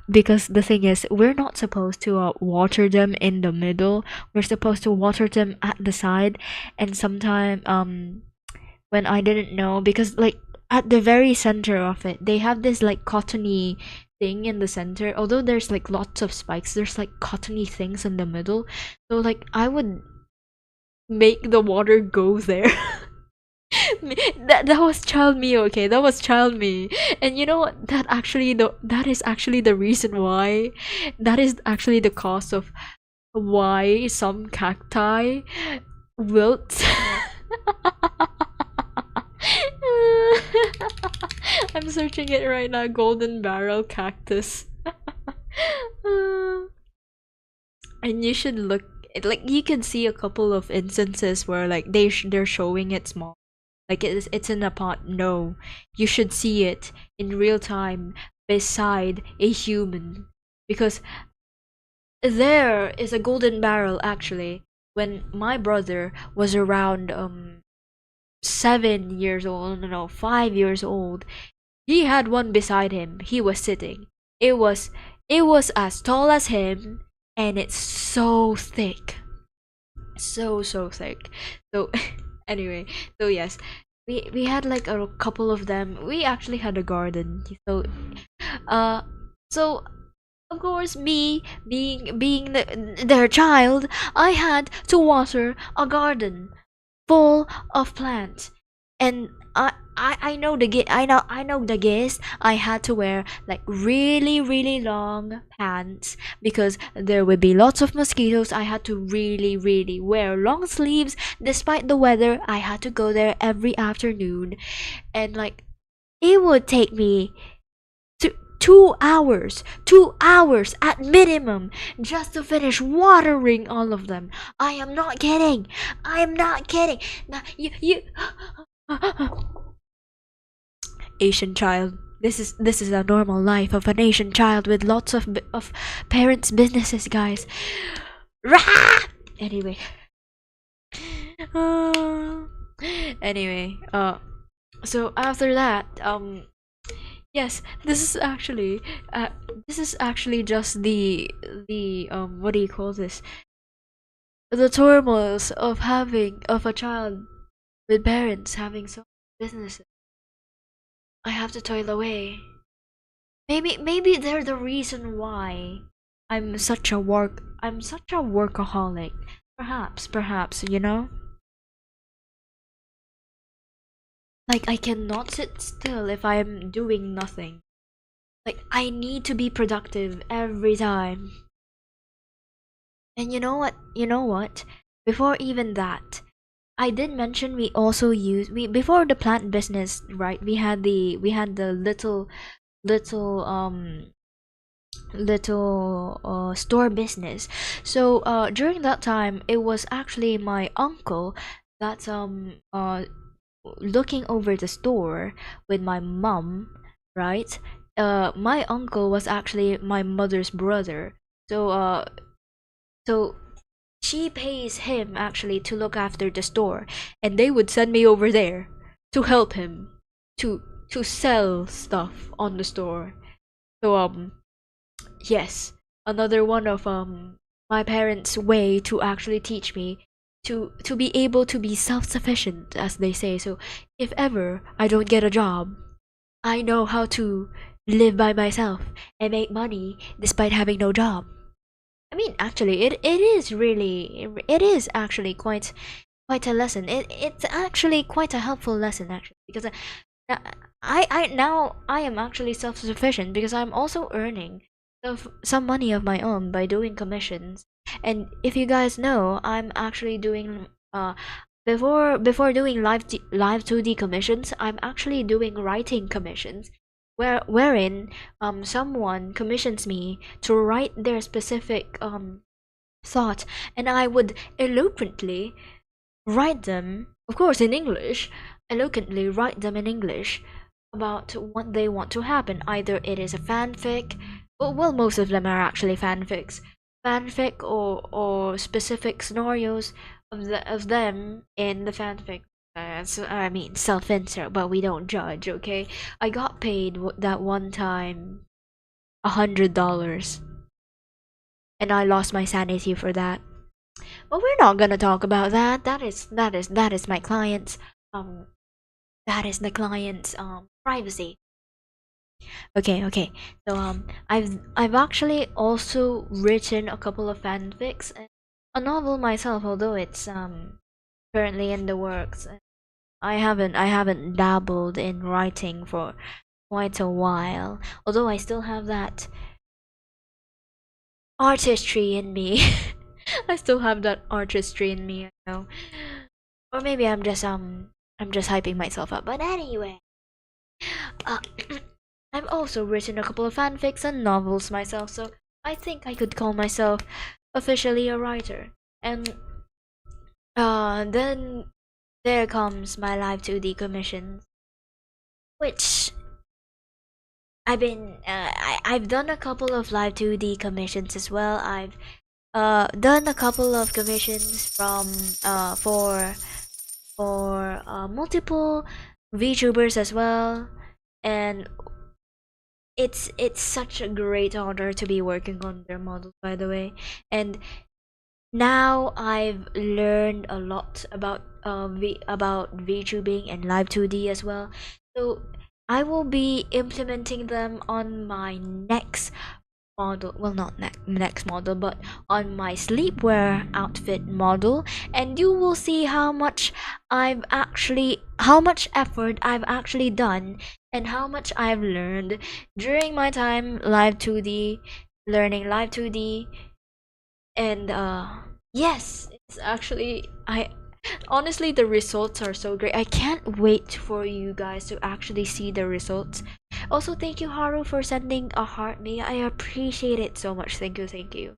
because the thing is, we're not supposed to water them in the middle. We're supposed to water them at the side. And sometime when I didn't know, because like at the very center of it, they have this like cottony thing in the center. Although there's like lots of spikes, there's like cottony things in the middle. So like I would make the water go there. That was child me, okay? That was child me. And you know what? That is actually the reason why. That is actually the cause of why some cacti wilt. I'm searching it right now. Golden barrel cactus. And you should look. Like you can see a couple of instances where like they're showing it small, like it's in a pot. No, you should see it in real time beside a human, because there is a golden barrel actually. When my brother was around 7 years old, no, 5 years old, he had one beside him. He was sitting. It was as tall as him, and it's so thick, so thick. So anyway, so yes, we had like a couple of them. We actually had a garden. Uh so of course, me being their child, I had to water a garden full of plants. And I know I know the guess. I had to wear like really really long pants because there would be lots of mosquitoes. I had to really really wear long sleeves despite the weather. I had to go there every afternoon, and like it would take me 2 hours at minimum just to finish watering all of them. I am not kidding. I am not kidding. Now, you Asian child. This is a normal life of an Asian child with lots of parents' businesses, guys. Rah! Anyway. Uh, anyway, so after that, yes, this is actually just the what do you call this? The turmoils of having of a child with parents having so many businesses. I have to toil away. Maybe they're the reason why I'm such a workaholic. Perhaps. Like I cannot sit still if I'm doing nothing. Like I need to be productive every time. And you know what? You know what? Before even that, I did mention we also use we before the plant business, right? We had the little little store business. So during that time, it was actually my uncle that's looking over the store with my mom, right? My uncle was actually my mother's brother. So she pays him actually to look after the store, and they would send me over there to help him to to sell stuff on the store. So yes, another one of my parents' way to actually teach me to be able to be self-sufficient, as they say. So if ever I don't get a job, I know how to live by myself and make money despite having no job. I mean, actually, it is actually quite a lesson. It's actually quite a helpful lesson actually, because uh, I now I am actually self-sufficient because I'm also earning some money of my own by doing commissions. And if you guys know, I'm actually doing before doing live 2D commissions, I'm actually doing writing commissions, wherein someone commissions me to write their specific thought, and I would eloquently write them, of course in English, eloquently write them in English about what they want to happen. Either it is a fanfic, well, most of them are actually fanfic, or specific scenarios of them in the fanfic. So, I mean, self-insert, but we don't judge, okay? I got paid that one time $100, and I lost my sanity for that. But we're not gonna talk about that. That is my client's um that is the client's privacy. Okay. So I've actually also written a couple of fanfics and a novel myself, although it's currently in the works. I haven't dabbled in writing for quite a while. Although I still have that artistry in me. I still have that artistry in me, you know. Or maybe I'm just hyping myself up. But anyway, uh, I've also written a couple of fanfics and novels myself, so I think I could call myself officially a writer. And then there comes my live 2D commissions, which I've done a couple of live 2D commissions as well. I've done a couple of commissions from for multiple VTubers as well, and it's such a great honor to be working on their models, by the way. And now I've learned a lot about VTubing and live 2D as well. So I will be implementing them on my next model, well, not next model, but on my sleepwear outfit model, and you will see how much effort I've actually done and how much I've learned during my time live 2D, learning live 2D. And yes, it's actually, I honestly, the results are so great. I can't wait for you guys to actually see the results. Also, thank you, Haru, for sending a heart me. I appreciate it so much. Thank you.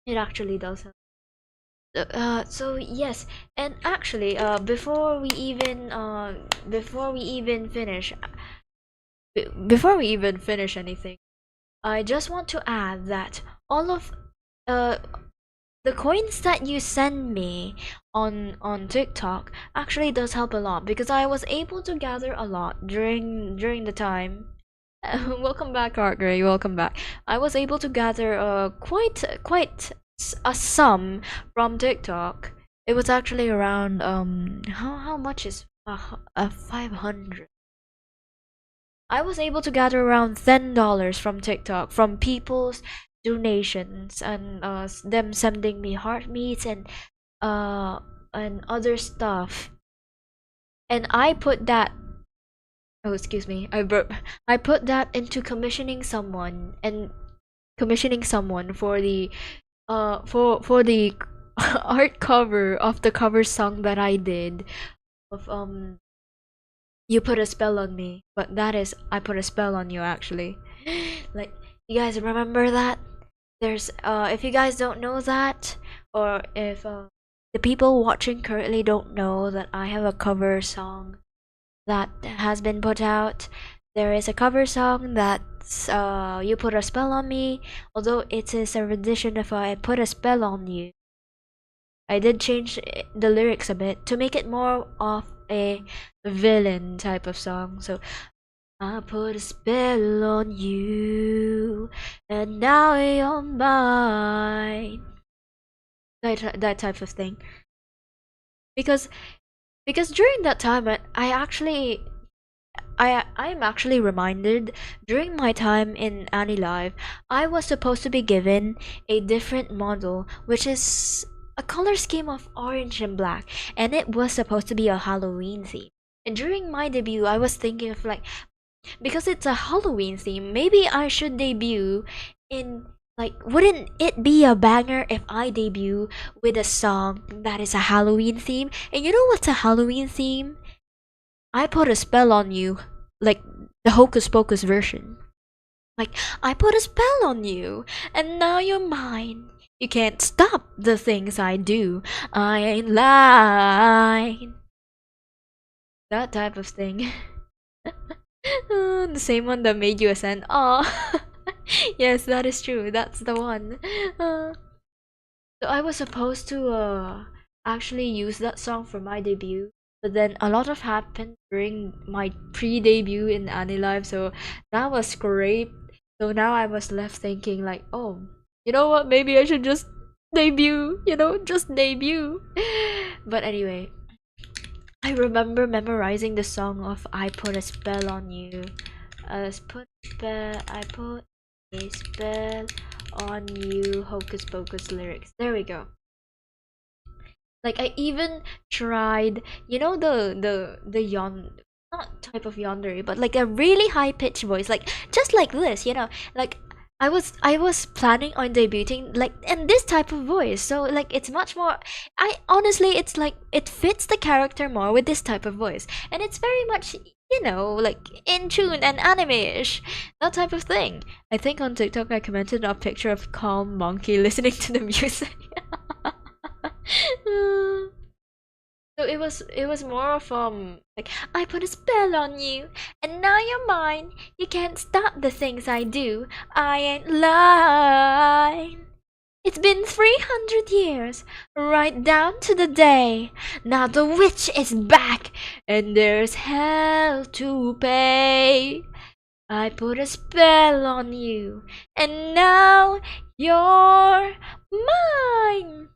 It actually does help. So yes, and actually, before we even finish anything, I just want to add that all of uh the coins that you send me on TikTok actually does help a lot, because I was able to gather a lot during the time. Welcome back, Art Gray. Welcome back. I was able to gather quite a sum from TikTok. It was actually around how much is 500. I was able to gather around $10 from TikTok, from people's donations, and them sending me heart meats uh and other stuff. And I put that, oh, excuse me, I burp. I put that into commissioning someone for the for the art cover of the cover song that I did of You Put a Spell on Me, but that is I Put a Spell on You, actually. Like, you guys remember that? There's if you guys don't know that, or if the people watching currently don't know that I have a cover song that has been put out. There is a cover song that's You Put a Spell on Me, although it is a rendition of I Put a Spell on You. I did change the lyrics a bit to make it more of a villain type of song. So I put a spell on you, and now you're mine. That type of thing. Because during that time, I'm actually reminded during my time in Annie Live, I was supposed to be given a different model, which is a color scheme of orange and black, and it was supposed to be a Halloween theme. And during my debut, I was thinking of like, because it's a Halloween theme, maybe I should debut in, like, wouldn't it be a banger if I debut with a song that is a Halloween theme? And you know what's a Halloween theme? I put a spell on you, like the Hocus Pocus version. Like, I put a spell on you, and now you're mine. You can't stop the things I do. I ain't lying. That type of thing. The same one that made you ascend. Oh, yes, that is true. That's the one. So I was supposed to actually use that song for my debut, but then a lot of happened during my pre-debut in Annie Live, so that was great. So now I was left thinking like, oh, you know what? Maybe I should just debut. Just debut. But anyway, I remember memorizing the song of "I Put a Spell on You." I put a spell on you. Hocus Pocus lyrics. There we go. Like, I even tried, the not type of yandere, but like a really high pitched voice, like just like this, like I was planning on debuting like in this type of voice, so like it's much more. I honestly, it's like it fits the character more with this type of voice, and it's very much like in tune and anime-ish, that type of thing. I think on TikTok I commented a picture of calm monkey listening to the music. So it was more of like, I put a spell on you, and now you're mine. You can't stop the things I do. I ain't lying. It's been 300 years, right down to the day. Now the witch is back, and there's hell to pay. I put a spell on you, and now you're mine.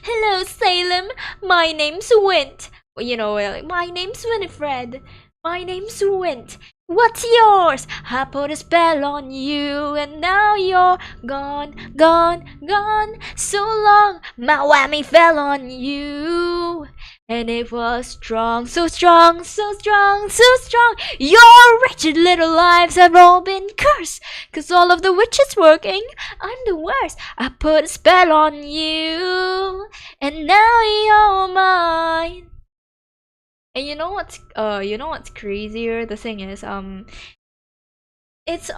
Hello, Salem. My name's Wint. Like, my name's Winifred. My name's Wint. What's yours? I put a spell on you, and now you're gone, gone, gone. So long, my whammy fell on you. And it was strong, so strong, so strong, so strong. Your wretched little lives have all been cursed, 'cause all of the witches working, I'm the worst. I put a spell on you, and now you're mine. And you know what's crazier? The thing is, it's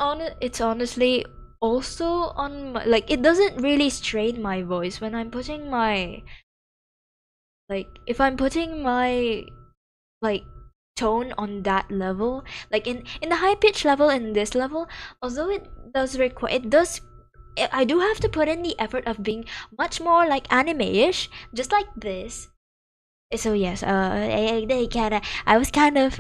honestly also on my, like, it doesn't really strain my voice when I'm putting my, like, if I'm putting my, like, tone on that level, like in the high pitch level, in this level, although I do have to put in the effort of being much more like anime-ish, just like this. So yes, I was kind of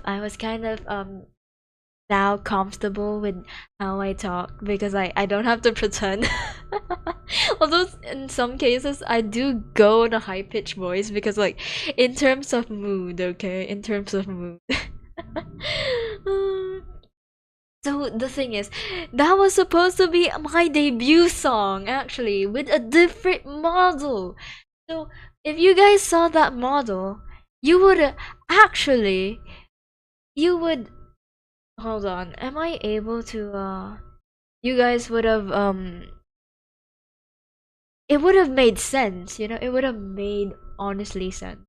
now comfortable with how I talk, because I don't have to pretend. Although in some cases I do go on a high pitched voice, because, like, in terms of mood, okay, in terms of mood. So the thing is, that was supposed to be my debut song, actually, with a different model. So if you guys saw that model, you would actually, you would, hold on, am I able to, you guys would have, it would have made sense, it would have made honestly sense.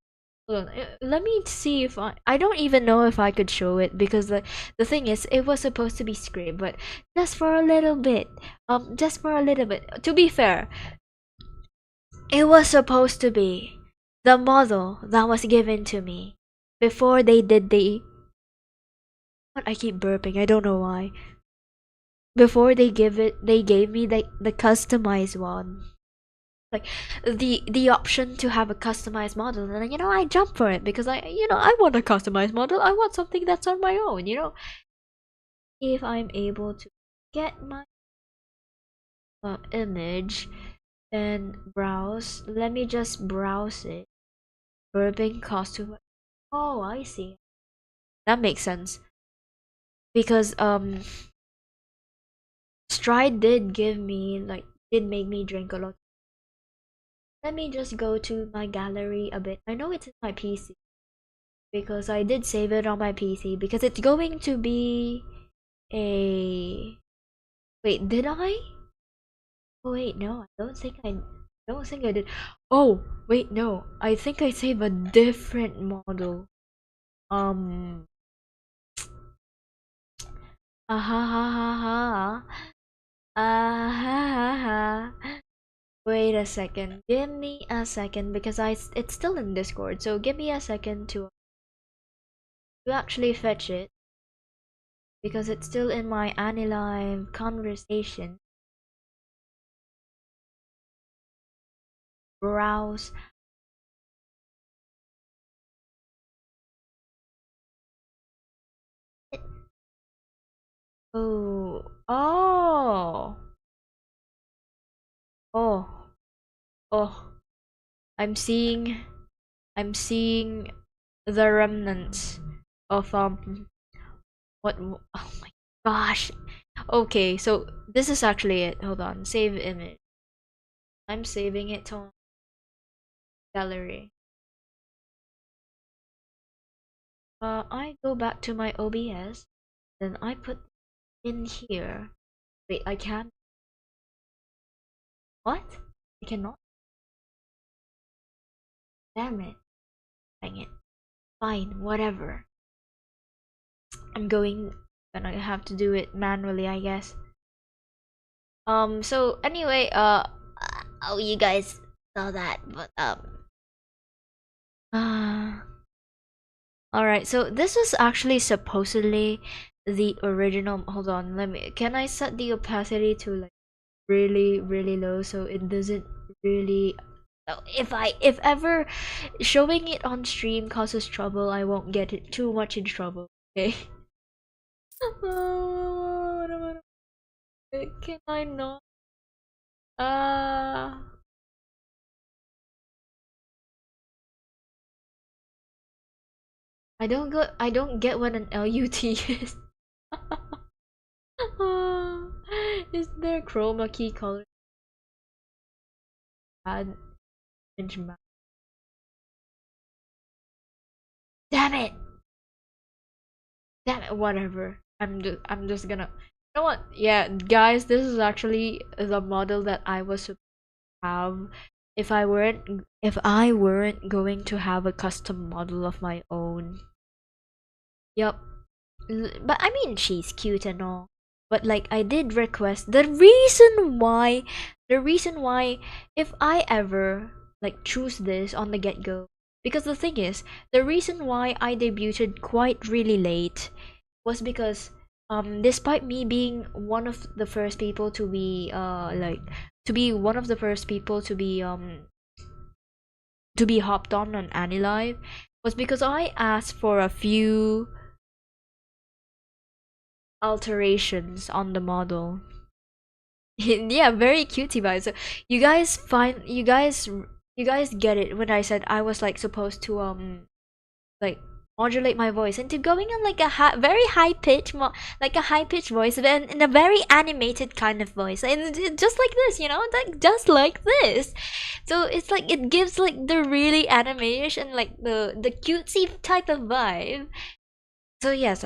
Hold on, let me see if I don't even know if I could show it, because the thing is, it was supposed to be script, but just for a little bit, to be fair, it was supposed to be the model that was given to me before they did the, what, I keep burping, I don't know why. Before they gave me the customized one, like the option to have a customized model, and I jumped for it, because I want a customized model. I want something that's on my own. see if I'm able to get my image and browse. Let me just browse it. Burping costume. Oh, I see. That makes sense. Because Stride did make me drink a lot. Let me just go to my gallery a bit. I know it's in my PC because I did save it on my PC because it's going to be a wait, did I? Oh wait, no, I don't think I did. Oh, wait, no. I think I saved a different model. Um ha ha ha ha. Ha ha ha. Wait a second. Give me a second because it's still in Discord. So give me a second to actually fetch it because it's still in my Anilive conversation. Browse. Oh. Oh. Oh. Oh. I'm seeing I'm seeing the remnants of what oh my gosh. Okay, so this is actually it. Hold on. Save image. I'm saving it to gallery. I go back to my OBS, then I put in here. Wait, I can't. What? I cannot? Damn it. Dang it. Fine, whatever. Gonna have to do it manually, I guess. So anyway, oh, you guys saw that, but, uh, alright, so this is actually supposedly the original. Hold on, can I set the opacity to like really, really low so it doesn't really. If ever showing it on stream causes trouble, I won't get it too much in trouble. Okay. Can I not? Uh, I don't get what an LUT is. Is there chroma key color? Add benchmark. Damn it! Damn it! Whatever. I'm just gonna. You know what? Yeah, guys, this is actually the model that I was supposed to have if I weren't going to have a custom model of my own. Yup. But I mean, she's cute and all. But like, I did request the reason why, if I ever like choose this on the get go, because the thing is, the reason why I debuted quite really late was because despite me being one of the first people to be one of the first people to be hopped on Anilive, was because I asked for a few alterations on the model. Yeah, very cutie vibes. So you guys get it when I said I was like supposed to like modulate my voice into going on like a very high pitch like a high pitch voice and in a very animated kind of voice, and just like this, like just like this. So it's like it gives like the really animation, like the cutesy type of vibe. So yes,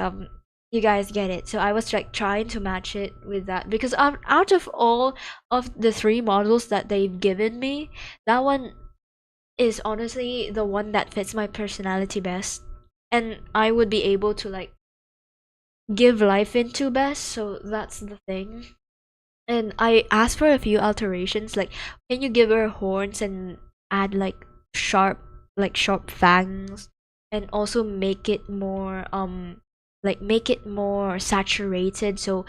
you guys get it. So I was like trying to match it with that because out of all of the three models that they've given me, that one is honestly the one that fits my personality best, and I would be able to like give life into best. So that's the thing. And I asked for a few alterations, like can you give her horns and add sharp fangs, and also make it more saturated so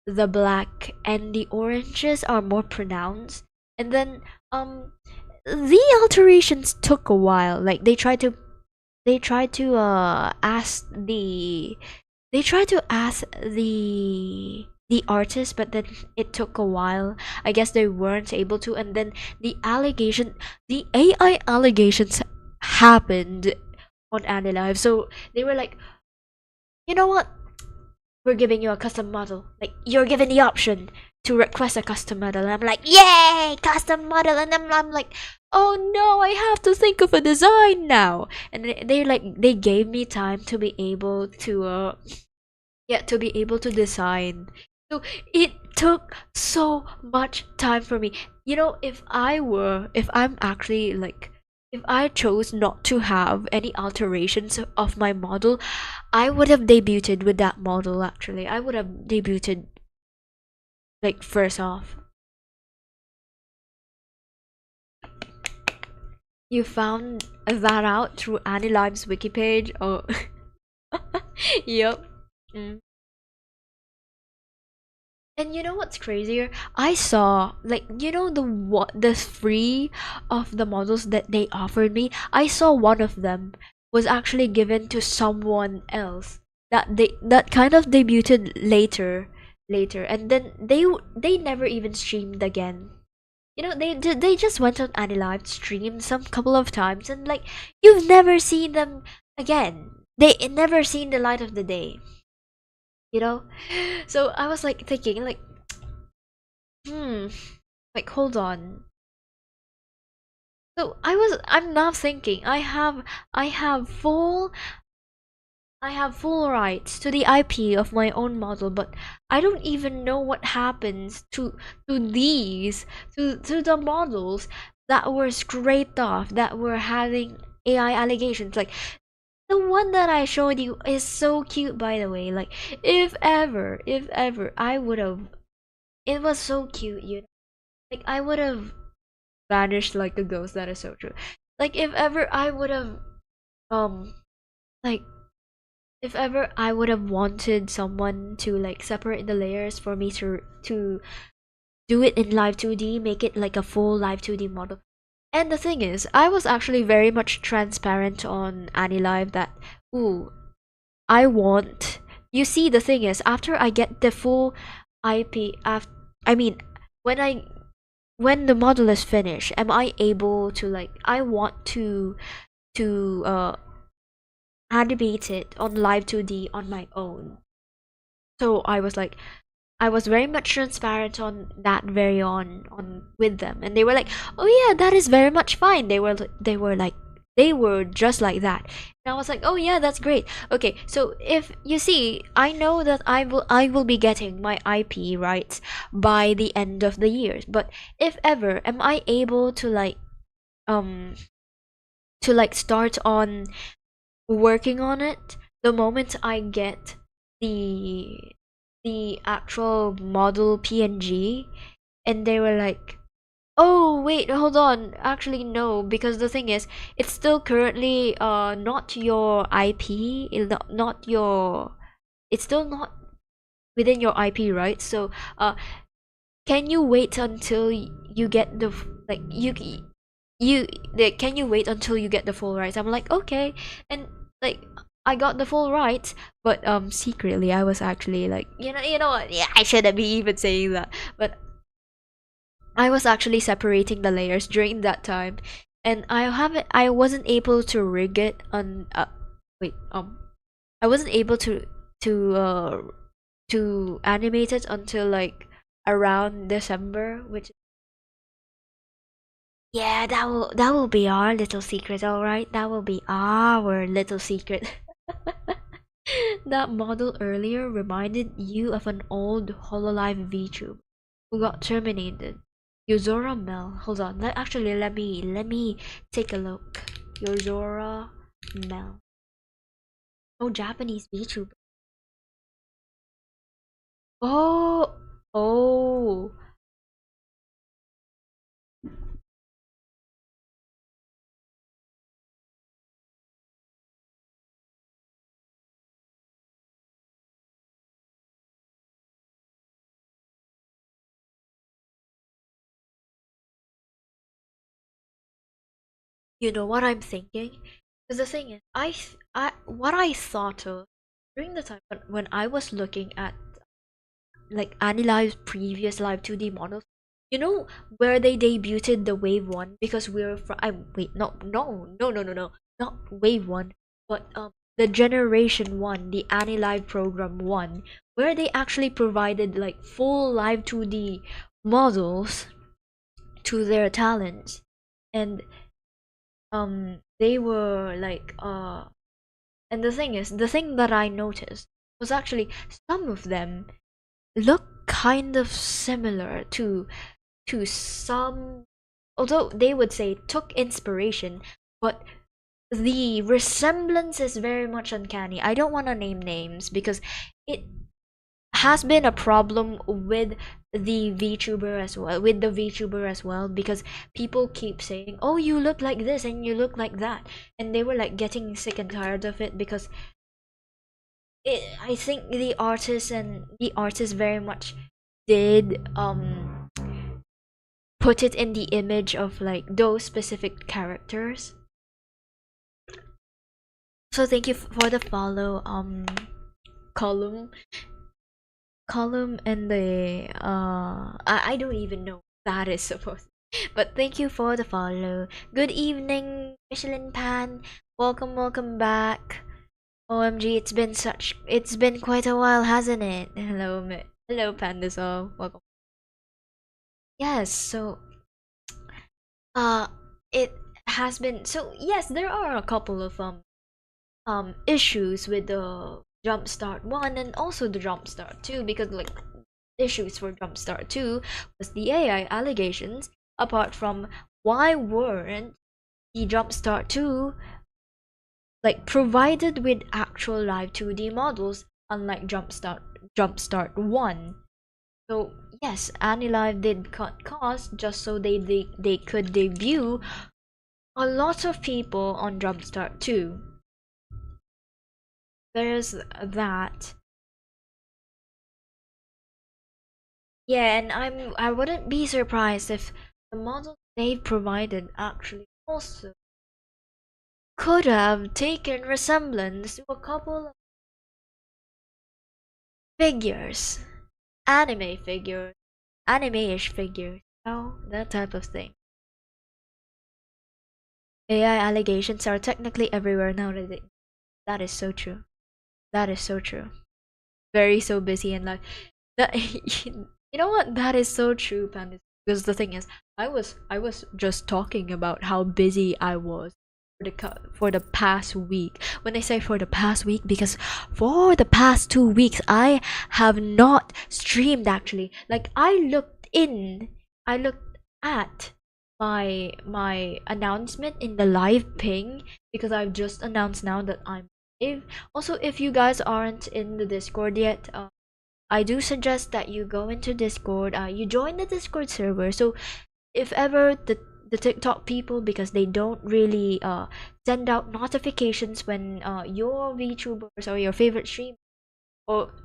the black and the oranges are more pronounced. And then the alterations took a while. Like they tried to ask they tried to ask the artist, but then it took a while. I guess they weren't able to, and then the AI allegations happened on Anilive. So they were like, you know what? We're giving you a custom model. Like, you're given the option to request a custom model. And I'm like, yay, custom model. And I'm like, oh no, I have to think of a design now. And they gave me time to be able to yeah, to be able to design. So it took so much time for me. You know, if I'm actually like, if I chose not to have any alterations of my model, I would have debuted with that model actually. I would have debuted like first off. You found that out through Annie Live's wiki page? Oh, yep. Mm. And you know what's crazier? I saw like, you know, the three of the models that they offered me. I saw one of them was actually given to someone else that kind of debuted later, and then they never even streamed again. You know, they just went on Anilive, streamed some couple of times, and like, you've never seen them again. They never seen the light of the day. You know, so I was like thinking like, hmm, like, hold on. So I'm now thinking I have full I have full rights to the IP of my own model, but I don't even know what happens to these to the models that were scraped off, that were having AI allegations. Like, the one that I showed you is so cute, by the way. Like, if ever I would have, it was so cute, you know. Like, I would have vanished like a ghost. That is so true. Like, if ever I would have um like, if ever I would have wanted someone to like separate the layers for me to do it in live 2D, make it like a full live 2D model. And the thing is, I was actually very much transparent on Annie Live that, ooh, I want, you see, the thing is, after I get the full IP, I mean, when I when the model is finished, am I able to like, I want to animate it on live 2D on my own. So I was like, I was very much transparent on that very on with them, and they were like, "Oh yeah, that is very much fine." They were just like that, and I was like, "Oh yeah, that's great." Okay, so if you see, I know that I will be getting my IP rights by the end of the year. But if ever, am I able um to like start on working on it the moment I get the the actual model PNG? And they were like, oh wait, hold on, actually no, because the thing is, it's still currently not your IP, not your, it's still not within your IP, right? So can you wait until you get the like you can you wait until you get the full rights? I'm like, okay. And like, I got the full rights, but secretly I was actually like, you know what, yeah, I shouldn't be even saying that, but I was actually separating the layers during that time, and I wasn't able to rig it on wait I wasn't able to uh to animate it until like around December, which, yeah, that will be our little secret, all right? That will be our little secret. That model earlier reminded you of an old Hololive VTube who got terminated. Yozora Mel. Hold on. Let me take a look. Yozora Mel. Oh, Japanese VTuber. Oh, oh. You know what I'm thinking? Because the thing is, what I thought of during the time when I was looking at like Anilive's previous live 2D models, you know where they debuted the Wave One, because we're from. I wait, no, not Wave One, but the Generation One, the Anilive Program One, where they actually provided like full live 2D models to their talents, and they were like and the thing that I noticed was actually some of them look kind of similar to some, although they would say took inspiration, but the resemblance is very much uncanny. I don't want to name names because it has been a problem with the VTuber as well, because people keep saying, "Oh, you look like this and you look like that," and they were like getting sick and tired of it, because I think the artist very much did put it in the image of like those specific characters. So thank you for the follow, column column and the I don't even know what that is supposed, but thank you for the follow. Good evening, Michelin Pan. Welcome back. OMG, it's been quite a while, hasn't it? Hello, Pandasol. Welcome. Yes, so uh it has been, so yes, there are a couple of issues with the Jumpstart 1 and also the Jumpstart 2, because like issues for Jumpstart 2 was the AI allegations. Apart from, why weren't the Jumpstart 2 like provided with actual live 2D models, unlike Jumpstart 1? So yes, Anilive did cut costs just so they could debut a lot of people on Jumpstart 2. There's that. Yeah, and I wouldn't be surprised if the models they've provided actually also could have taken resemblance to a couple of figures, anime figures, anime-ish figures, that type of thing. AI allegations are technically everywhere nowadays. That is so true. That is so true. Very so busy in life. That you know what? That is so true, Panda. Because the thing is, I was just talking about how busy I was for the past week. When I say for the past week, because for the past 2 weeks I have not streamed actually. Like I looked at my announcement in the live ping, because I've just announced now that I'm live. Also, if you guys aren't in the Discord yet, I do suggest that you go into Discord. You join the Discord server. So if ever the TikTok people, because they don't really send out notifications when your VTubers or your favorite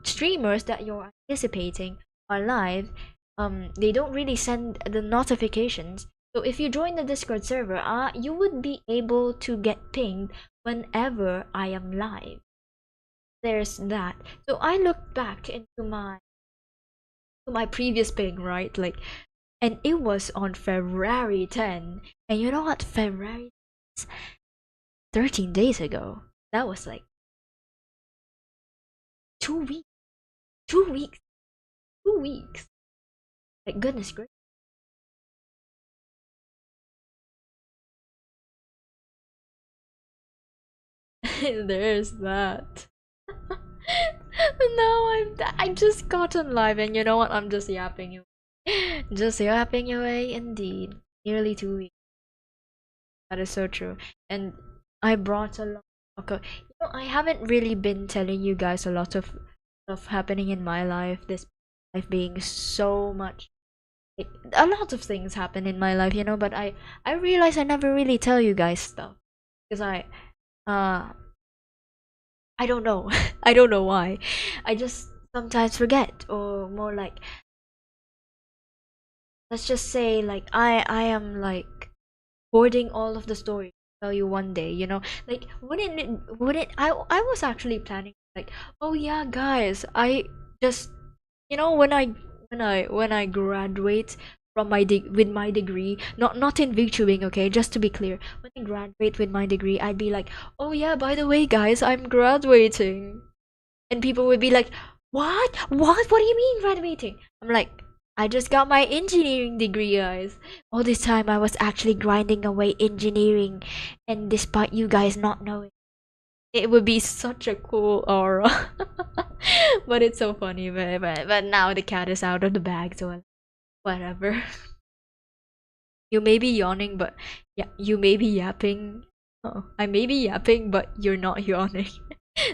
streamers that you're anticipating are live, they don't really send the notifications. So if you join the Discord server, you would be able to get pinged whenever I am live. There's that. So I looked back into my previous ping, right? Like, and it was on February 10. And you know what? February is 13 days ago. That was like 2 weeks. 2 weeks. 2 weeks. Like, goodness gracious. There's that. No, I just got on live, and you know what? I'm just yapping you. Just yapping away, indeed. Nearly 2 weeks. That is so true. And I brought a lot. Okay, I haven't really been telling you guys a lot of stuff happening in my life. This life being so much. A lot of things happen in my life, but I realize I never really tell you guys stuff, because uh I don't know. I don't know why. I just sometimes forget, or more like, let's just say, like, I am like hoarding all of the stories to tell you one day. Like, wouldn't I was actually planning like, oh yeah, guys, I just, when I graduate from with my degree, not in VTubing, okay, just to be clear, when I graduate with my degree, I'd be like, oh yeah, by the way, guys, I'm graduating. And people would be like, what do you mean graduating? I'm like, I just got my engineering degree, guys. All this time I was actually grinding away engineering, and despite you guys not knowing, it would be such a cool aura. But it's so funny, but now the cat is out of the bag, so whatever. You may be yawning, but yeah, you may be yapping. Oh, I may be yapping, but you're not yawning.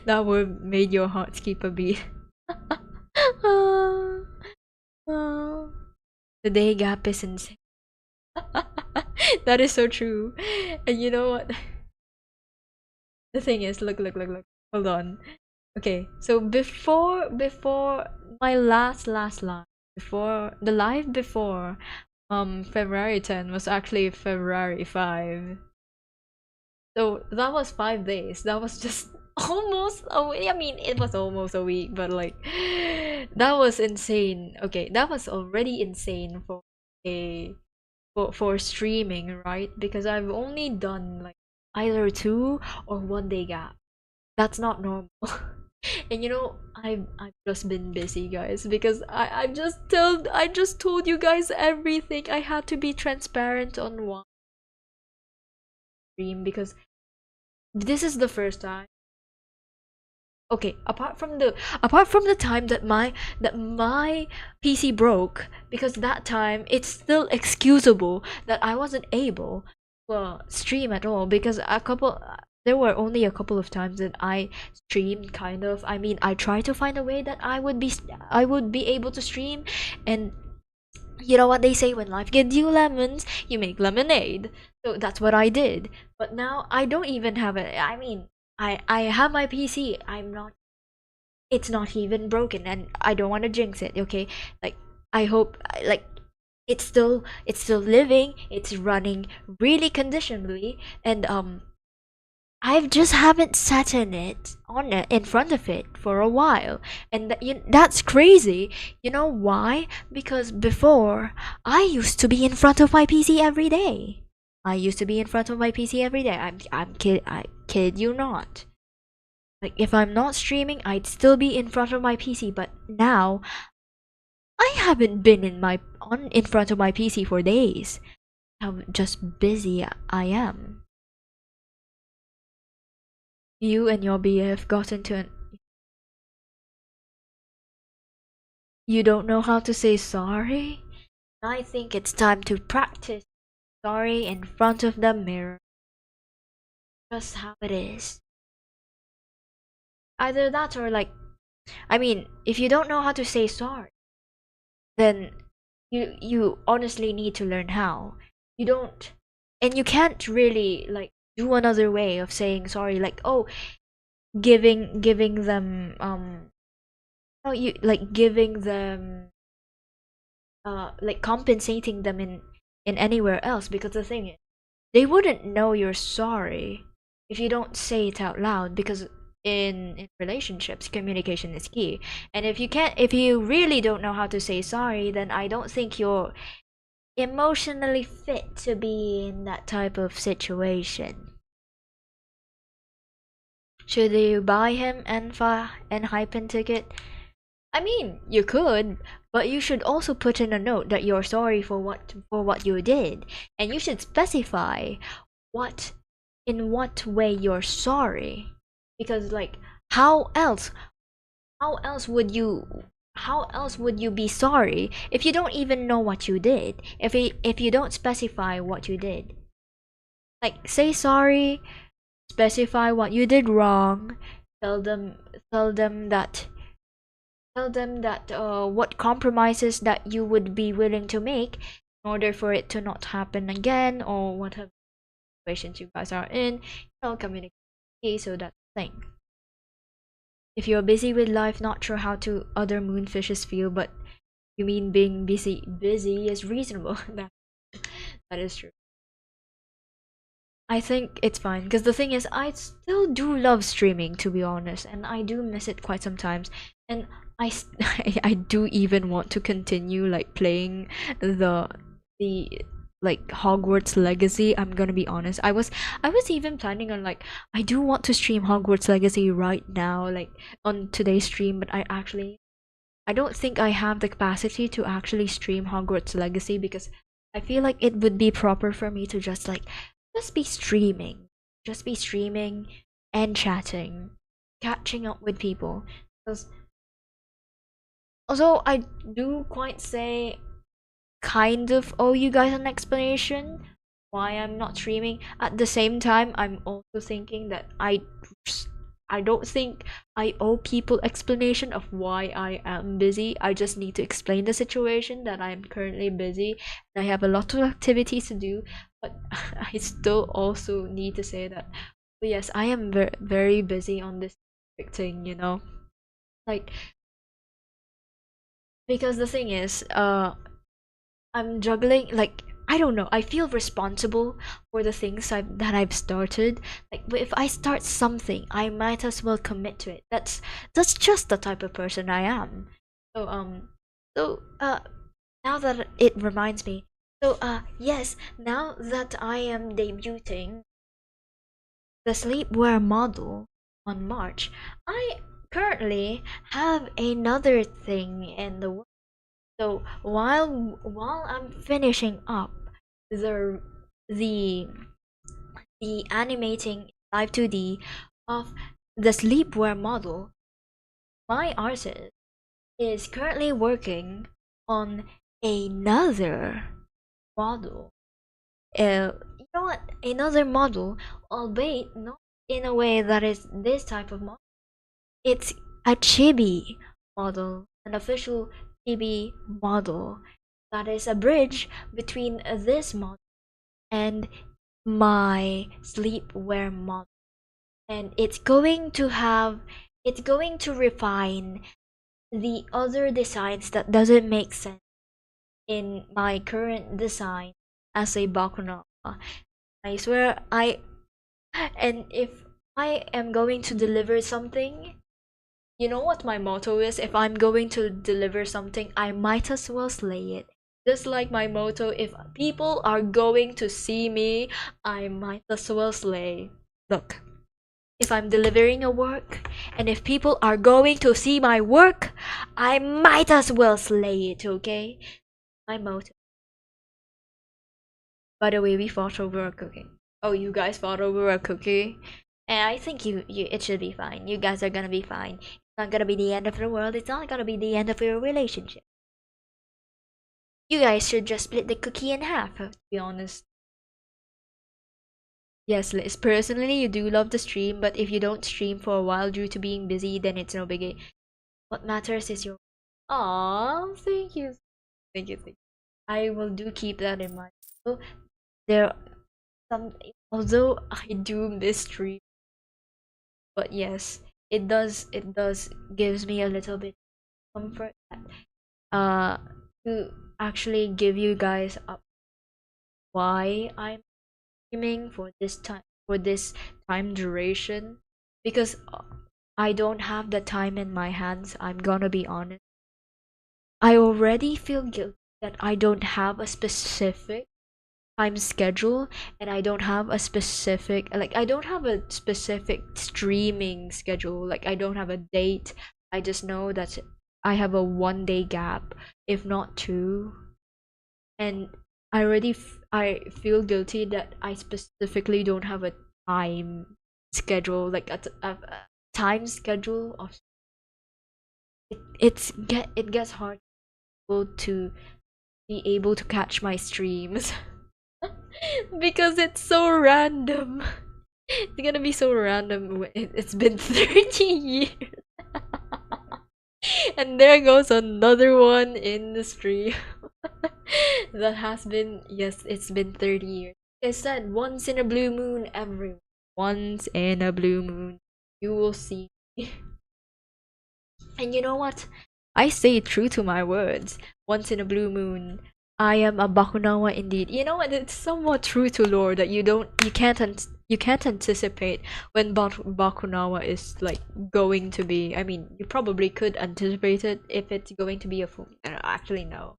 That would made your heart skip a beat. Ah, ah. The day gap is insane. That is so true. And you know what? The thing is, look. Hold on. Okay, so before my last live, before the live before February 10 was actually February 5. So that was 5 days. That was just almost a week. I mean, it was almost a week, but like that was insane. Okay, that was already insane for a for streaming, right? Because I've only done like either 2 or 1 day gap. That's not normal. And I've just been busy, guys, because I just told you guys everything. I had to be transparent on one stream because this is the first time. Okay, apart from the time that my PC broke, because that time it's still excusable that I wasn't able to stream at all, because there were only a couple of times that I streamed, kind of. I mean, I tried to find a way that I would be able to stream, and you know what they say, when life gives you lemons, you make lemonade. So that's what I did. But now I don't even have it. I mean, I have my PC. It's not even broken, and I don't want to jinx it, okay? Like, I hope, like, it's still living. It's running really conditionally, and I just haven't sat in front of it for a while, and that's crazy. You know why? Because before, I used to be in front of my PC every day. I used to be in front of my PC every day. I kid you not. Like, if I'm not streaming, I'd still be in front of my PC. But now, I haven't been in front of my PC for days. How just busy I am. You and your BF got into an. You don't know how to say sorry? I think it's time to practice sorry in front of the mirror. Just how it is. Either that or like, I mean, if you don't know how to say sorry, then you honestly need to learn how. You don't, and you can't really like do another way of saying sorry, like, oh, giving them oh, you like giving them like compensating them in anywhere else, because the thing is, they wouldn't know you're sorry if you don't say it out loud, because in relationships, communication is key. And if you really don't know how to say sorry, then I don't think you're emotionally fit to be in that type of situation. Should you buy him and hyphen ticket? I mean, you could, but you should also put in a note that you're sorry for what you did, and you should specify what in what way you're sorry, because like, how else how else would you be sorry if you don't even know what you did, if you don't specify what you did? Like, say sorry, specify what you did wrong, tell them tell them that what compromises that you would be willing to make in order for it to not happen again, or whatever situations you guys are in. Communicate. So that's the thing. If you're busy with life, not sure how to other moonfishes feel, but you mean being busy is reasonable. That is true. I think it's fine because the thing is, I still do love streaming, to be honest, and I do miss it quite sometimes. And I do even want to continue like playing the the like Hogwarts Legacy. I'm gonna be honest. I was even planning on like I do want to stream Hogwarts Legacy right now, like on today's stream, but I don't think I have the capacity to actually stream Hogwarts Legacy because I feel like it would be proper for me to just be streaming. Just be streaming and chatting, catching up with people. Because although I do quite say kind of owe you guys an explanation why I'm not streaming. At the same time, I'm also thinking that I don't think I owe people explanation of why I am busy. I just need to explain the situation that I'm currently busy and I have a lot of activities to do, but I still also need to say that yes, I am very busy on this thing, you know? Like because the thing is, I'm juggling like I don't know. I feel responsible for the things that I've started. Like if I start something, I might as well commit to it. That's just the type of person I am. So now that it reminds me. So yes, now that I am debuting the sleepwear model on March, I currently have another thing in the works. So while I'm finishing up the the the animating live 2D of the sleepwear model, my artist is currently working on another model. You know what? Another model, albeit not in a way that is this type of model. It's a chibi model, an official chibi model that is a bridge between this model and my sleepwear model. And it's going to refine the other designs that doesn't make sense in my current design as a Bakunawa. I swear and if I am going to deliver something, you know what my motto is? If I'm going to deliver something, I might as well slay it. Just like my motto, if people are going to see me, I might as well slay. Look, if I'm delivering a work, and if people are going to see my work, I might as well slay it, okay? My motto. By the way, we fought over a cookie. Oh, you guys fought over a cookie? And I think it should be fine. You guys are gonna be fine. It's not gonna be the end of the world. It's not gonna be the end of your relationship. You guys should just split the cookie in half, to be honest. Yes, Liz, personally, you do love the stream, but if you don't stream for a while due to being busy, then it's no biggie. What matters is your. Aww, thank you. Thank you, thank you. I will do keep that in mind. So, there some although I do miss stream, but yes, it does gives me a little bit of comfort that, uh to actually give you guys up why I'm streaming for this time duration because I don't have the time in my hands. I'm gonna be honest. I already feel guilty that I don't have a specific time schedule and I don't have a specific like I don't have a specific streaming schedule. Like I don't have a date. I just know that I have a 1 day gap, if not two. And I feel guilty that I specifically don't have a time schedule, like a time schedule of it gets hard to be able to catch my streams because it's so random. It's gonna be so random. It's been 30 years. And there goes another one in the stream. That has been, yes, it's been 30 years. Like I said, once in a blue moon, everyone. Once in a blue moon, you will see. And you know what? I stay true to my words. Once in a blue moon, I am a Bakunawa indeed. You know what? It's somewhat true to lore that you can't anticipate when Bakunawa is like going to be. I mean, you probably could anticipate it if it's going to be a full. Actually, no.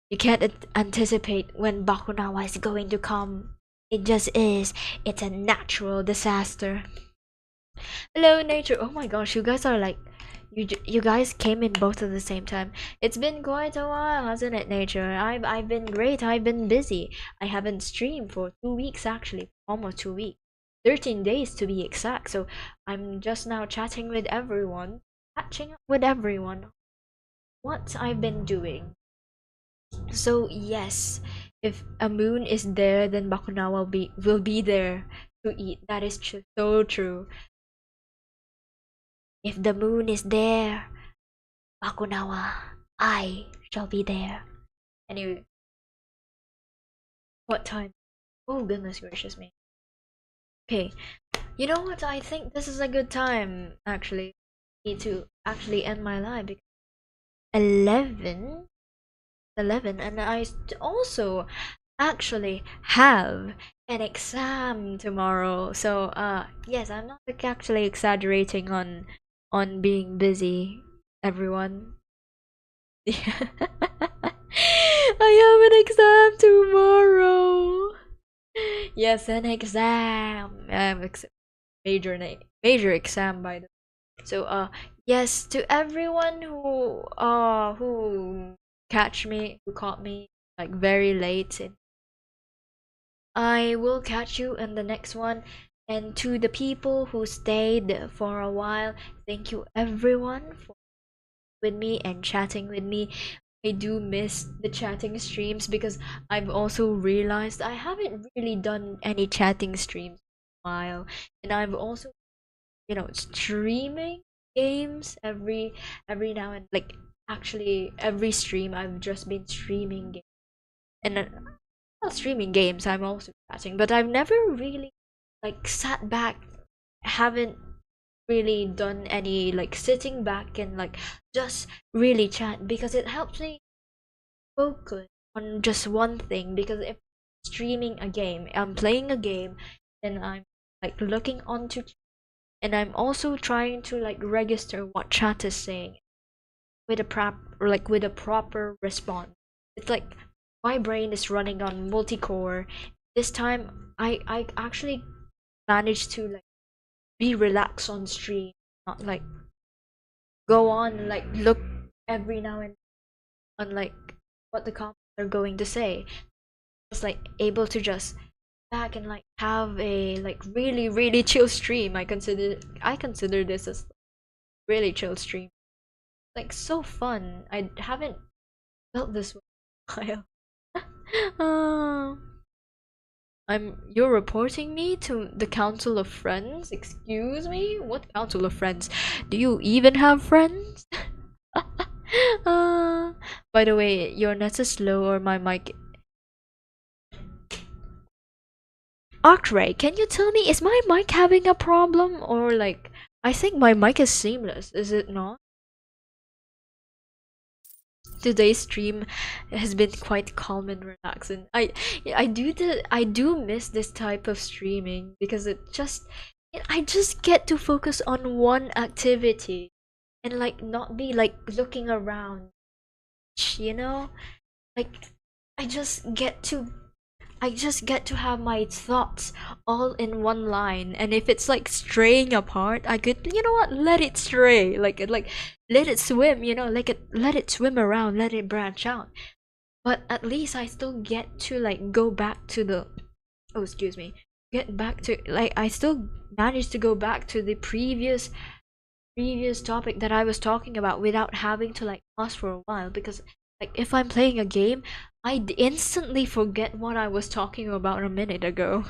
You can't anticipate when Bakunawa is going to come. It just is. It's a natural disaster. Hello, nature. Oh my gosh, you guys are like, you guys came in both at the same time. It's been quite a while, hasn't it, nature? I've been great. I've been busy. I haven't streamed for 2 weeks actually, almost 2 weeks, 13 days to be exact. So I'm just now chatting with everyone, catching up with everyone. What I've been doing. So yes, if a moon is there, then Bakunawa will be there to eat. That is so true. If the moon is there, Bakunawa, I shall be there. Anyway, what time? Oh goodness gracious me. Okay, you know what? I think this is a good time actually to actually end my live because 11, 11, and I also actually have an exam tomorrow. So yes, I'm not like, actually exaggerating on being busy, everyone. I have an exam tomorrow. Yes, an exam. Major exam by the way. So yes, to everyone who who caught me like very late, I will catch you in the next one. And to the people who stayed for a while, thank you everyone for with me and chatting with me. I do miss the chatting streams because I've also realized I haven't really done any chatting streams in a while. And I've also, streaming games every now and like actually every stream I've just been streaming games. And not streaming games, I'm also chatting, but I've never really like sat back, haven't really done any like sitting back and like just really chat because it helps me focus on just one thing. Because if streaming a game, I'm playing a game, then I'm like looking onto and I'm also trying to like register what chat is saying with a with a proper response. It's like my brain is running on multi-core. This time I actually managed to like be relaxed on stream, not like go on like look every now and on like what the comments are going to say. Just like able to just back and like have a like really chill stream. I consider this as really chill stream. Like so fun. I haven't felt this way in a while. You're reporting me to the Council of Friends? Excuse me? What Council of Friends? Do you even have friends? uh, by the way, your net is slow or my mic. Arcray, can you tell me, is my mic having a problem? Or like, I think my mic is seamless, is it not? Today's stream has been quite calm and relaxing. I do miss this type of streaming because I just get to focus on one activity and like not be like looking around, you know? Like I just get to I just get to have my thoughts all in one line, and if it's like straying apart, I could, you know what, let it stray, like let it swim, let it swim around, let it branch out. But at least I still get to like go back to the, oh excuse me, get back to like I still manage to go back to the previous topic that I was talking about without having to like pause for a while because like if I'm playing a game, I'd instantly forget what I was talking about a minute ago.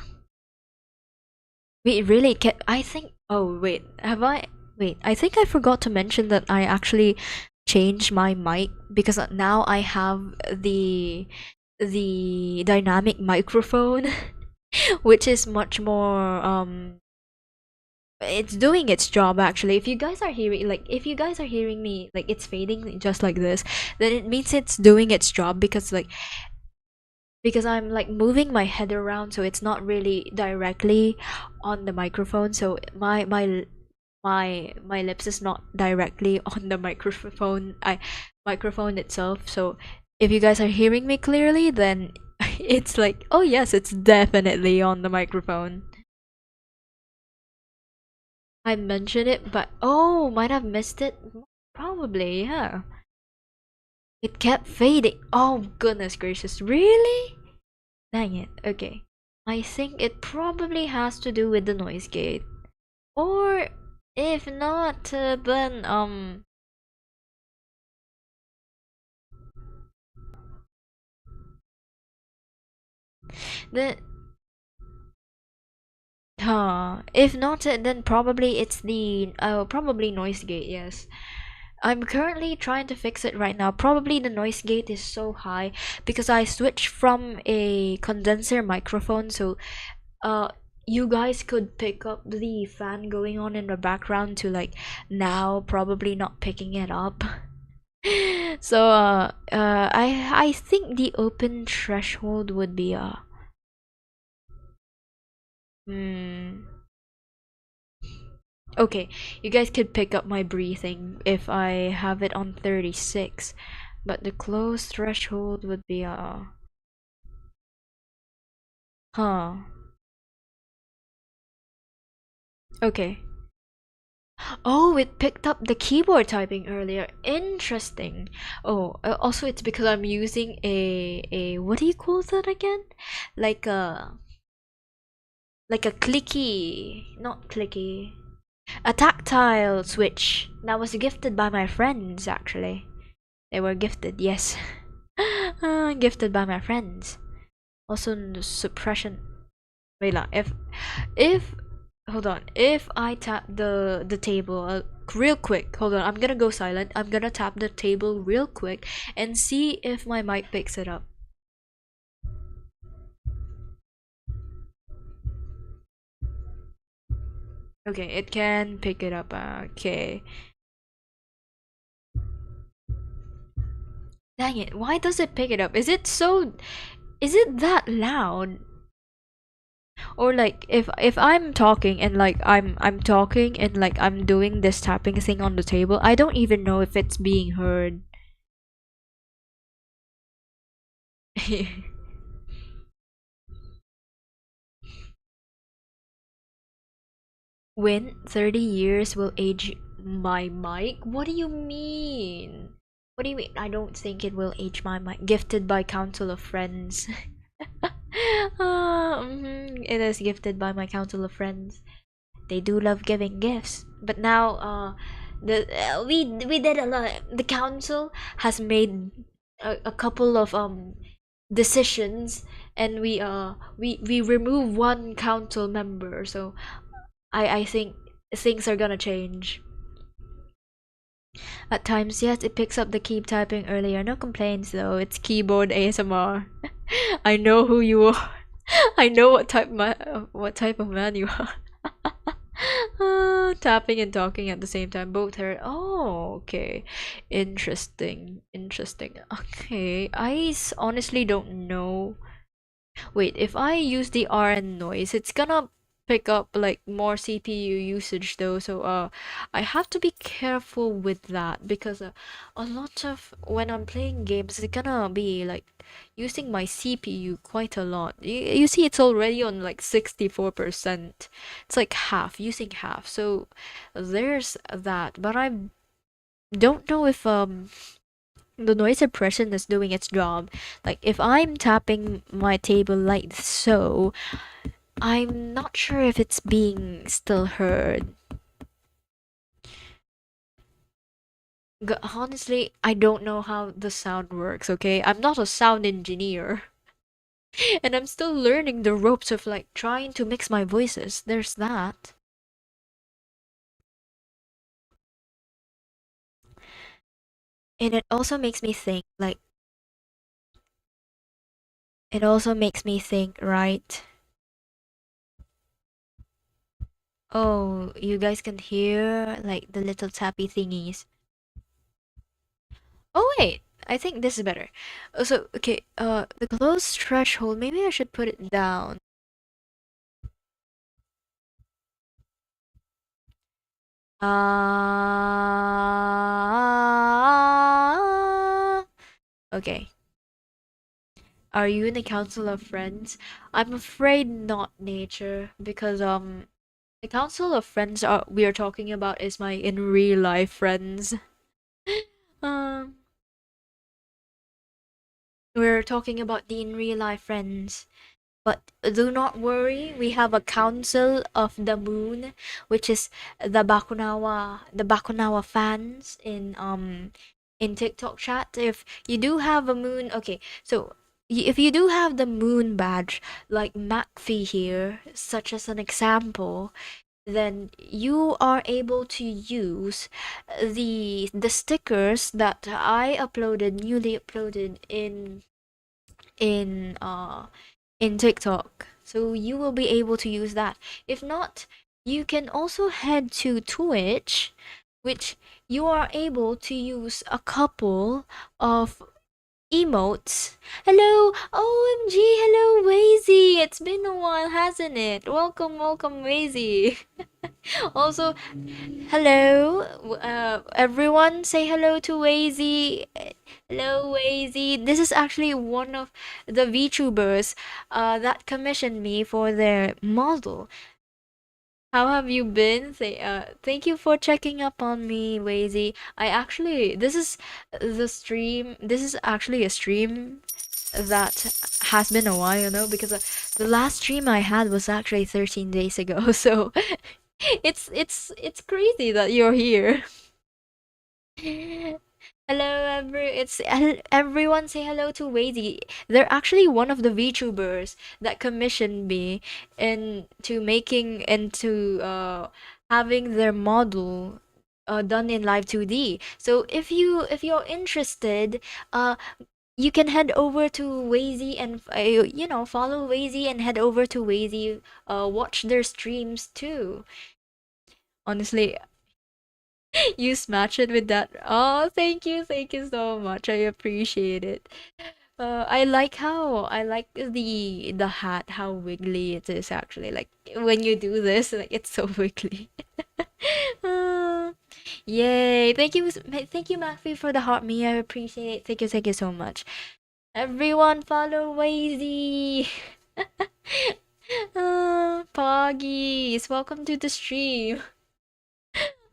Wait, really? I think. Oh wait, have I? Wait, I think I forgot to mention that I actually changed my mic because now I have the dynamic microphone, which is much more It's doing its job actually. If you guys are hearing, like, if you guys are hearing me like it's fading just like this, then it means it's doing its job, because like, because I'm like moving my head around, so it's not really directly on the microphone. So my lips is not directly on the microphone itself. So if you guys are hearing me clearly, then it's like, oh yes, it's definitely on the microphone. I mentioned it, but oh, might have missed it. Probably, yeah. It kept fading. Oh goodness gracious, really? Dang it. Okay. I think it probably has to do with the noise gate. Or if not, then the if not, then probably it's the probably noise gate. Yes. I'm currently trying to fix it right now. Probably the noise gate is so high because I switched from a condenser microphone, so uh you guys could pick up the fan going on in the background to like now probably not picking it up. So I think the open threshold would be hmm okay, you guys could pick up my breathing if I have it on 36, but the closed threshold would be huh. Okay. Oh, it picked up the keyboard typing earlier. Interesting. Oh, also it's because I'm using a what do you call that again? Like a like a clicky, not clicky. A tactile switch that was gifted by my friends actually. They were gifted, yes. Gifted by my friends. Also the suppression. Wait lang, if hold on, if I tap the table real quick, hold on, I'm gonna go silent. I'm gonna tap the table real quick and see if my mic picks it up. Okay, it can pick it up. Okay. Dang it, why does it pick it up? Is it that loud? Or like if I'm talking and like I'm talking and like I'm doing this tapping thing on the table, I don't even know if it's being heard. When 30 years will age my mic? What do you mean? What do you mean? I don't think it will age my mic. Gifted by Council of Friends. It is gifted by my Council of Friends. They do love giving gifts. But now, the we did a lot. The council has made a couple of decisions, and we remove one council member. So I think things are gonna change. At times, yes, it picks up the keep typing earlier. No complaints though. It's keyboard ASMR. I know who you are. I know what type of man you are. Tapping and talking at the same time, both heard. Oh, okay. Interesting. Interesting. Okay, honestly don't know. Wait, if I use the RN noise, it's gonna pick up like more CPU usage though, so I have to be careful with that because a lot of when I'm playing games, it's gonna be like using my CPU quite a lot. You see, it's already on like 64%. It's like half, using half. So there's that, but I don't know if the noise suppression is doing its job. Like if I'm tapping my table like so, I'm not sure if it's being still heard. Honestly, I don't know how the sound works, okay? I'm not a sound engineer. And I'm still learning the ropes of like trying to mix my voices. There's that. And it also makes me think, like, it also makes me think, right? Oh, you guys can hear like the little tappy thingies. Oh wait, I think this is better. So okay, the close threshold. Maybe I should put it down. Okay. Are you in the Council of Friends? I'm afraid not, Nature, because the Council of Friends are we are talking about is my in real life friends. Um, we're talking about the in real life friends. But do not worry, we have a Council of the Moon, which is the Bakunawa fans in TikTok chat. If you do have a moon, okay, so if you do have the moon badge, like McPhee here, such as an example, then you are able to use the stickers that I uploaded, newly uploaded in uh in TikTok. So you will be able to use that. If not, you can also head to Twitch, which you are able to use a couple of emotes. Hello, OMG, hello, Wazy. It's been a while, hasn't it? Welcome, welcome, Wazy. Also, hello, everyone. Say hello to Wazy. Hello, Wazy. This is actually one of the VTubers that commissioned me for their model. How have you been? Thank you for checking up on me, Wazy. This is the stream. This is actually a stream that has been a while, because the last stream I had was actually 13 days ago. So it's crazy that you're here. Hello, everyone. Say hello to Wazy. They're actually one of the VTubers that commissioned me into making into having their model done in Live 2D. So if you're interested, you can head over to Wazy and follow Wazy and head over to Wazy. Watch their streams too. Honestly, you smash it with that. Oh, thank you so much. I appreciate it. I like the hat, how wiggly it is actually. Like when you do this, like it's so wiggly. Uh, Yay! Thank you, Matthew, for the heart me. I appreciate it. Thank you so much. Everyone, follow Wazy. Poggies, welcome to the stream.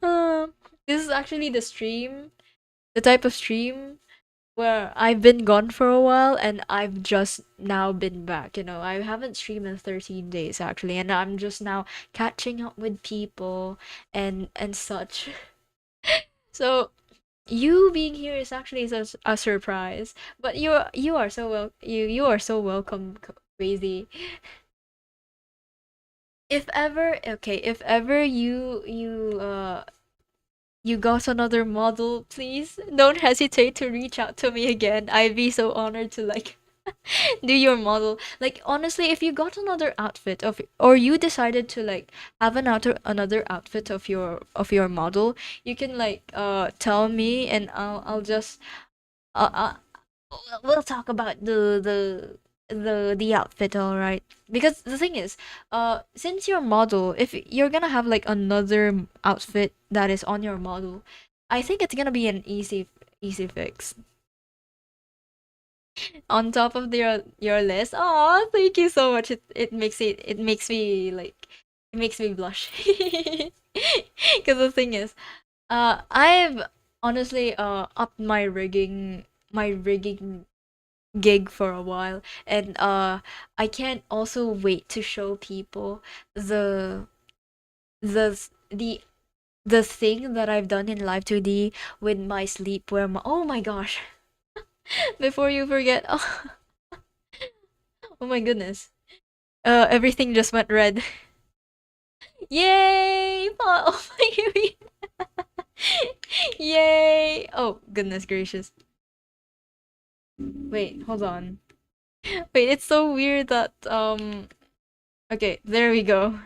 Uh, this is actually the type of stream where I've been gone for a while and I've just now been back. I haven't streamed in 13 days actually, and I'm just now catching up with people and such. So you being here is actually a surprise, but you are so you are so welcome, Crazy. If ever you got another model, please don't hesitate to reach out to me again. I'd be so honored to like do your model. Like honestly, if you got another outfit of or you decided to like have another outfit of your model, you can like tell me and I'll just uh, we'll talk about the outfit, all right? Because the thing is, since your model, if you're gonna have like another outfit that is on your model, I think it's gonna be an easy fix on top of your list. Oh, thank you so much. It makes me like it makes me blush. Because the thing is, I've honestly upped my rigging gig for a while, and I can't also wait to show people the the the thing that I've done in Live 2D with my sleepwear oh my gosh. Before you forget, oh my goodness, everything just went red. Yay, oh my yay, oh goodness gracious. Wait, hold on. Wait, it's so weird that okay, there we go.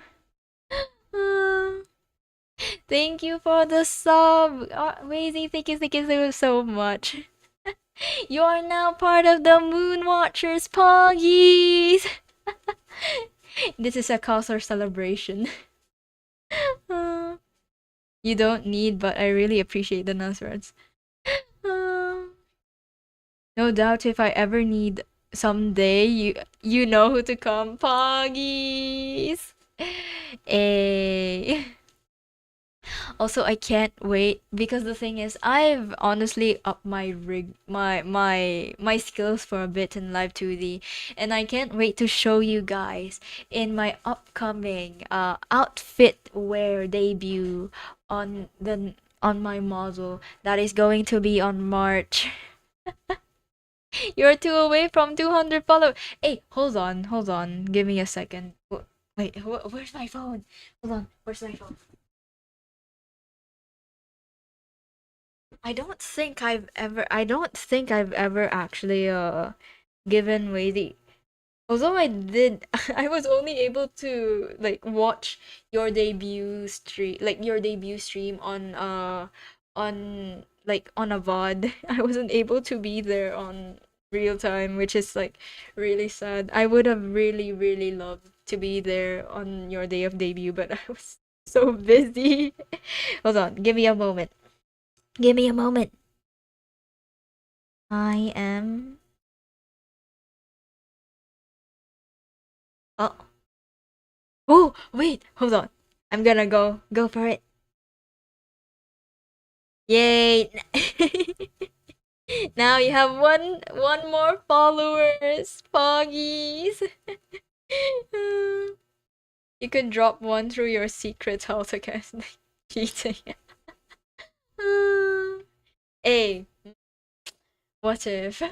Thank you for the sub. Wazy, thank you so much. You are now part of the Moon Watchers Poggies. This is a cause or celebration. Uh, you don't need, but I really appreciate the nice words. Uh, no doubt if I ever need someday, you know who to come, Poggies. Eh. Also, I can't wait because the thing is, I've honestly upped my my skills for a bit in Live 2D, and I can't wait to show you guys in my upcoming outfit wear debut on my model that is going to be on March. You're two away from 200 followers. Hey, hold on. Give me a second. Wait, where's my phone? Hold on, where's my phone? I don't think I've ever actually given away the although I did I was only able to like watch your debut stream on like on a VOD. I wasn't able to be there on real time, which is like really sad. I would have really loved to be there on your day of debut, but I was so busy. Hold on, give me a moment. Give me a moment. I am. Oh. Oh, wait. Hold on. I'm gonna go for it. Yay. Now you have one more followers, Poggies. You could drop one through your secret house against cheating. Hey, what if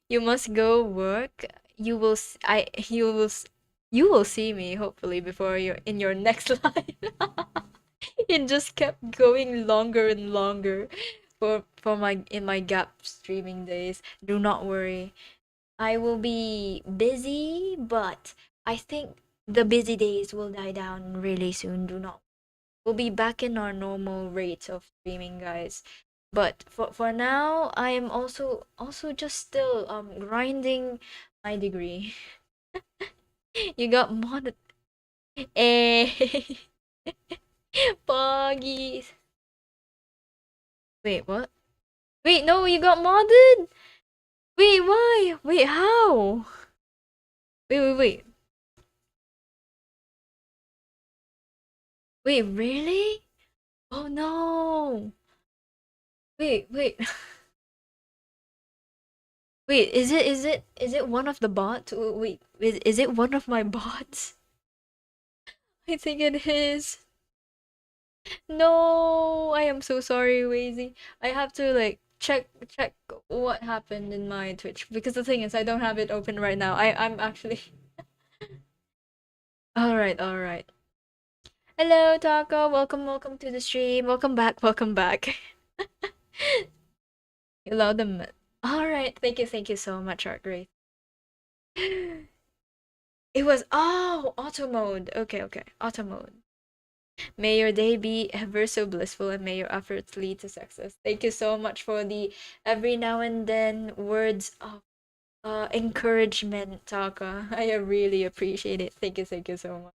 you must go work? You will see me hopefully before you're in your next life. It just kept going longer and longer for my in my gap streaming days. Do not worry. I will be busy, but I think the busy days will die down really soon. Do not. We'll be back in our normal rates of streaming, guys. But for now, I am also just still grinding my degree. You got mod. Eh. Buggies. Wait, what? Wait, no, you got modded? Wait, why? Wait, how? Wait. Wait, really? Oh no. Wait. Wait, is it one of the bots? Wait, is it one of my bots? I think it is. No, I am so sorry, Wazy. I have to like check what happened in my Twitch because the thing is I don't have it open right now. I'm actually all right. Hello, Taco. Welcome to the stream. Welcome back. You love them. All right, thank you so much, Art Great. It was auto mode. Okay, auto mode. May your day be ever so blissful and may your efforts lead to success. Thank you so much for the every now and then words of encouragement, Taka. I really appreciate it. Thank you so much.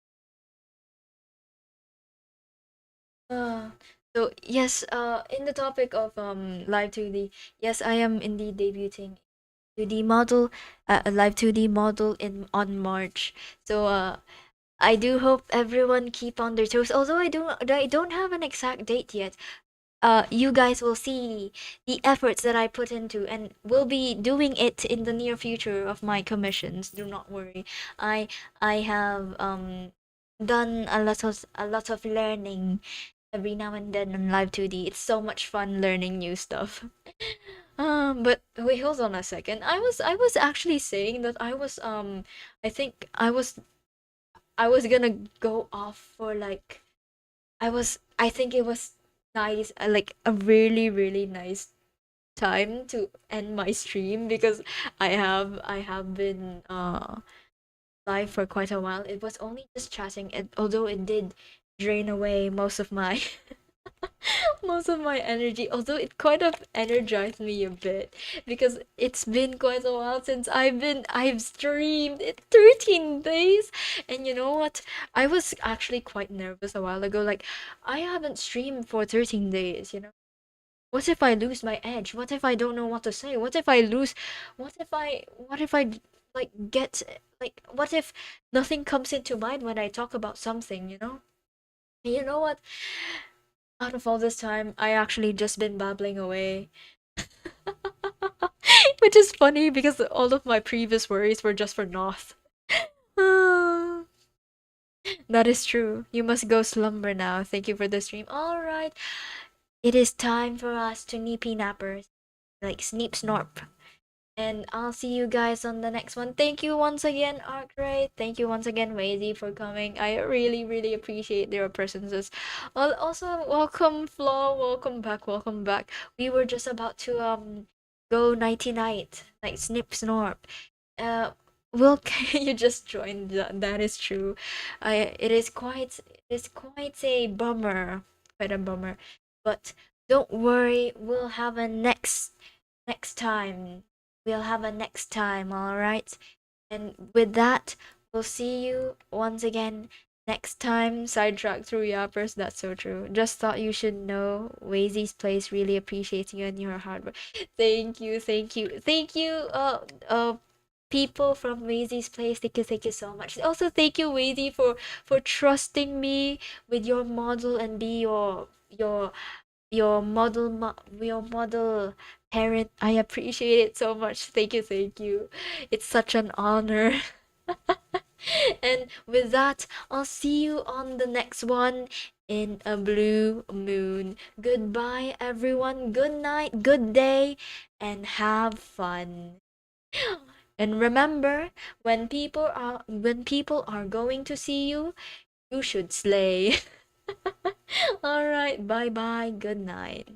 Uh, so yes, in the topic of live 2D, yes, I am indeed debuting 2D model, a live 2D model in on March. So I do hope everyone keep on their toes. Although I don't have an exact date yet. You guys will see the efforts that I put into, and will be doing it in the near future of my commissions. Do not worry. I I have done a lot of learning every now and then on Live 2D. It's so much fun learning new stuff. But wait, hold on a second. I was actually saying that I think I was gonna go off for like I think it was nice, like a really nice time to end my stream because I have been live for quite a while. It was only just chatting, although it did drain away most of my most of my energy, although it kind of energized me a bit because it's been quite a while since I've streamed in 13 days. And you know what, I was actually quite nervous a while ago, like I haven't streamed for 13 days, you know. What if I lose my edge? What if I don't know what to say? What if I lose? What if I like get like what if nothing comes into mind when I talk about something, you know? And you know what? Out of all this time, I actually just been babbling away. Which is funny because all of my previous worries were just for naught. Ah, that is true. You must go slumber now. Thank you for the stream. Alright. It is time for us to nippy nappers. Like Sneep Snorp. And I'll see you guys on the next one. Thank you once again, Arkwright. Thank you once again, Wazy, for coming. I really, really appreciate your presences. Also, welcome, Flo. Welcome back. Welcome back. We were just about to go nighty night, like Snip Snorp. Uh, Will, you just joined. That is true. It is quite a bummer. Quite a bummer. But don't worry. We'll have a next time. We'll have a next time, alright? And with that, we'll see you once again next time. Sidetrack through yappers, that's so true. Just thought you should know Wazy's Place really appreciates you and your hard work. Thank you, thank you, thank you, people from Wazy's Place. Thank you so much. Also, thank you, Wazy, for trusting me with your model and be your model parent. I appreciate it so much. Thank you, thank you. It's such an honor. And with that, I'll see you on the next one in a blue moon. Goodbye, everyone. Good night, good day, and have fun. And remember, when people are going to see you, you should slay. All right, bye bye. Good night.